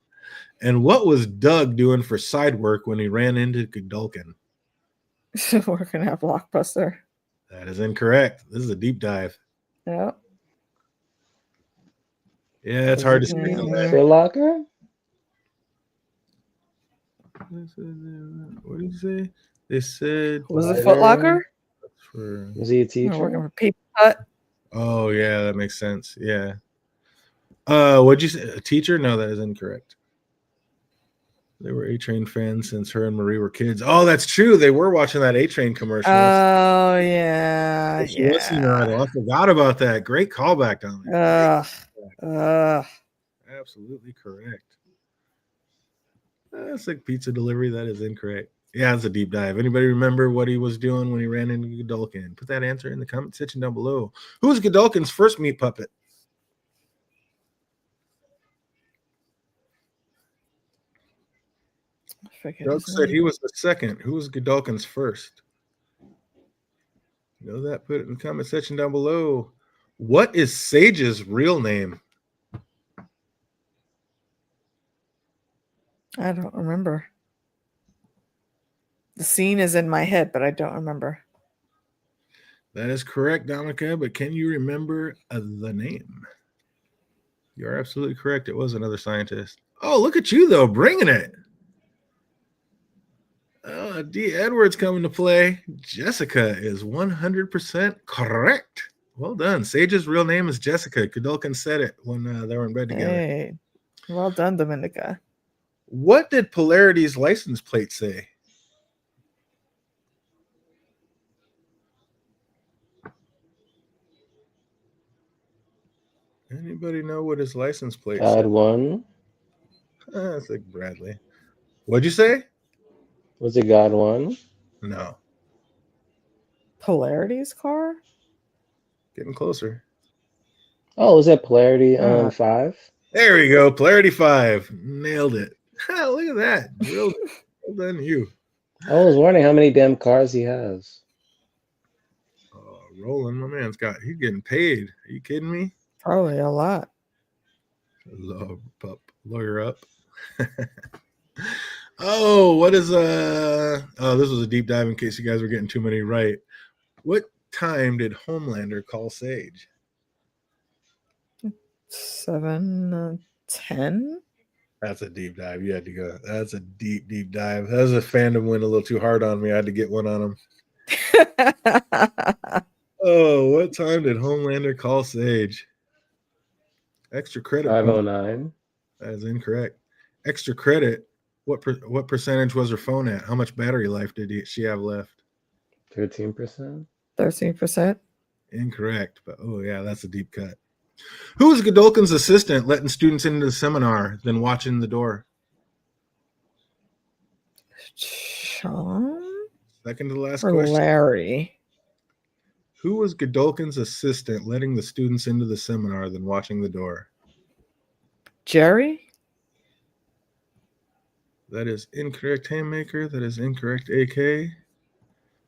And what was Doug doing for side work when he ran into Godolkin? Working at Blockbuster. That is incorrect. This is a deep dive. Yeah. Yeah, it's hard to say. Foot Locker? What did you say? They said. Was it Foot Locker? Was he a teacher? Working for Pizza Hut. Oh, yeah, that makes sense. Yeah. What'd you say? A teacher? No, that is incorrect. They were A-Train fans since her and Marie were kids. Oh, that's true. They were watching that A-Train commercial. Oh, yeah. I forgot about that. Great callback down there. Absolutely correct. That's like pizza delivery. That is incorrect. Yeah, it's a deep dive. Anybody remember what he was doing when he ran into Godolkin? Put that answer in the comment section down below. Who was Godolkin's first meat puppet? Doug said he was the second. Who was Godolkin's first? You know that? Put it in the comment section down below. What is Sage's real name? I don't remember. The scene is in my head, but I don't remember. That is correct, Dominica, but can you remember the name? You're absolutely correct. It was another scientist. Oh, look at you, though, bringing it. D. Edwards coming to play. Jessica is 100% correct. Well done. Sage's real name is Jessica. Kadulkin said it when they were in bed together. Hey, well done, Dominica. What did Polarity's license plate say? Anybody know what his license plate God said? one. It's like Bradley. What'd you say? Was it God one? No. Polarity's car? Getting closer. Oh, was it Polarity 5? There we go. Polarity 5. Nailed it. Look at that. Well done, you. I was wondering how many damn cars he has. Roland, my man's he's getting paid. Are you kidding me? Probably a lot. Lawyer up. Oh, what is this was a deep dive in case you guys were getting too many right. What time did Homelander call Sage? 7:10. That's a deep dive. You had to go. That's a deep dive. That was a fandom went a little too hard on me. I had to get one on him. Oh, what time did Homelander call Sage? Extra credit. 509. That is incorrect. Extra credit. What percentage was her phone at? How much battery life did she have left? 13%. 13%. Incorrect. But oh yeah, that's a deep cut. Who was Godolkin's assistant letting students into the seminar, then watching the door? Sean Second to the last or question. Larry? Who was Godolkin's assistant letting the students into the seminar, then watching the door? Jerry? That is incorrect, Haymaker. That is incorrect, AK.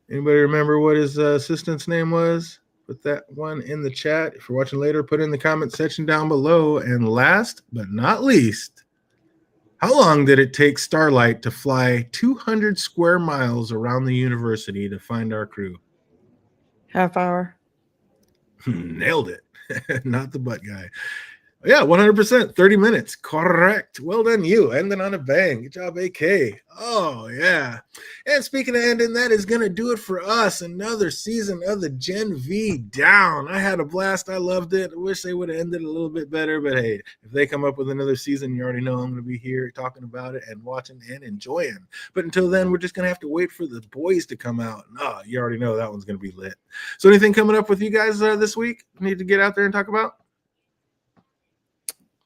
Anybody remember what his assistant's name was? Put that one in the chat. If you're watching later, put it in the comment section down below. And last but not least, how long did it take Starlight to fly 200 square miles around the university to find our crew? Half hour. Nailed it. Not the butt guy. Yeah, 100%. 30 minutes. Correct. Well done, you. Ending on a bang. Good job, AK. Oh, yeah. And speaking of ending, that is going to do it for us. Another season of the Gen V down. I had a blast. I loved it. I wish they would have ended a little bit better. But hey, if they come up with another season, you already know I'm going to be here talking about it and watching and enjoying. But until then, we're just going to have to wait for the boys to come out. Oh, you already know that one's going to be lit. So anything coming up with you guys this week? Need to get out there and talk about?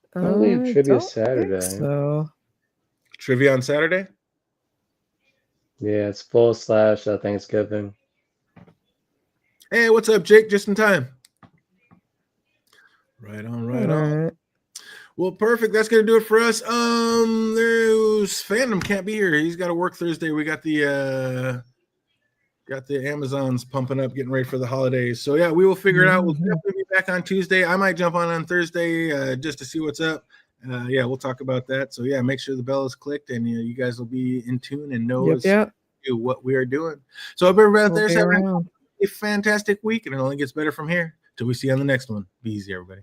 Probably Trivia Saturday. So Trivia on Saturday? Yeah, it's full / Thanksgiving. Hey, what's up, Jake? Just in time. Right on. Well, perfect. That's gonna do it for us. There's Fandom can't be here. He's got to work Thursday. We got the Amazons pumping up, getting ready for the holidays. So yeah, we will figure it out. We'll definitely be back on Tuesday. I might jump on Thursday just to see what's up. Yeah, we'll talk about that. So yeah, make sure the bell is clicked and you guys will be in tune and know what we are doing. So everybody out there, have a fantastic week, and it only gets better from here. Till we see you on the next one. Be easy, everybody.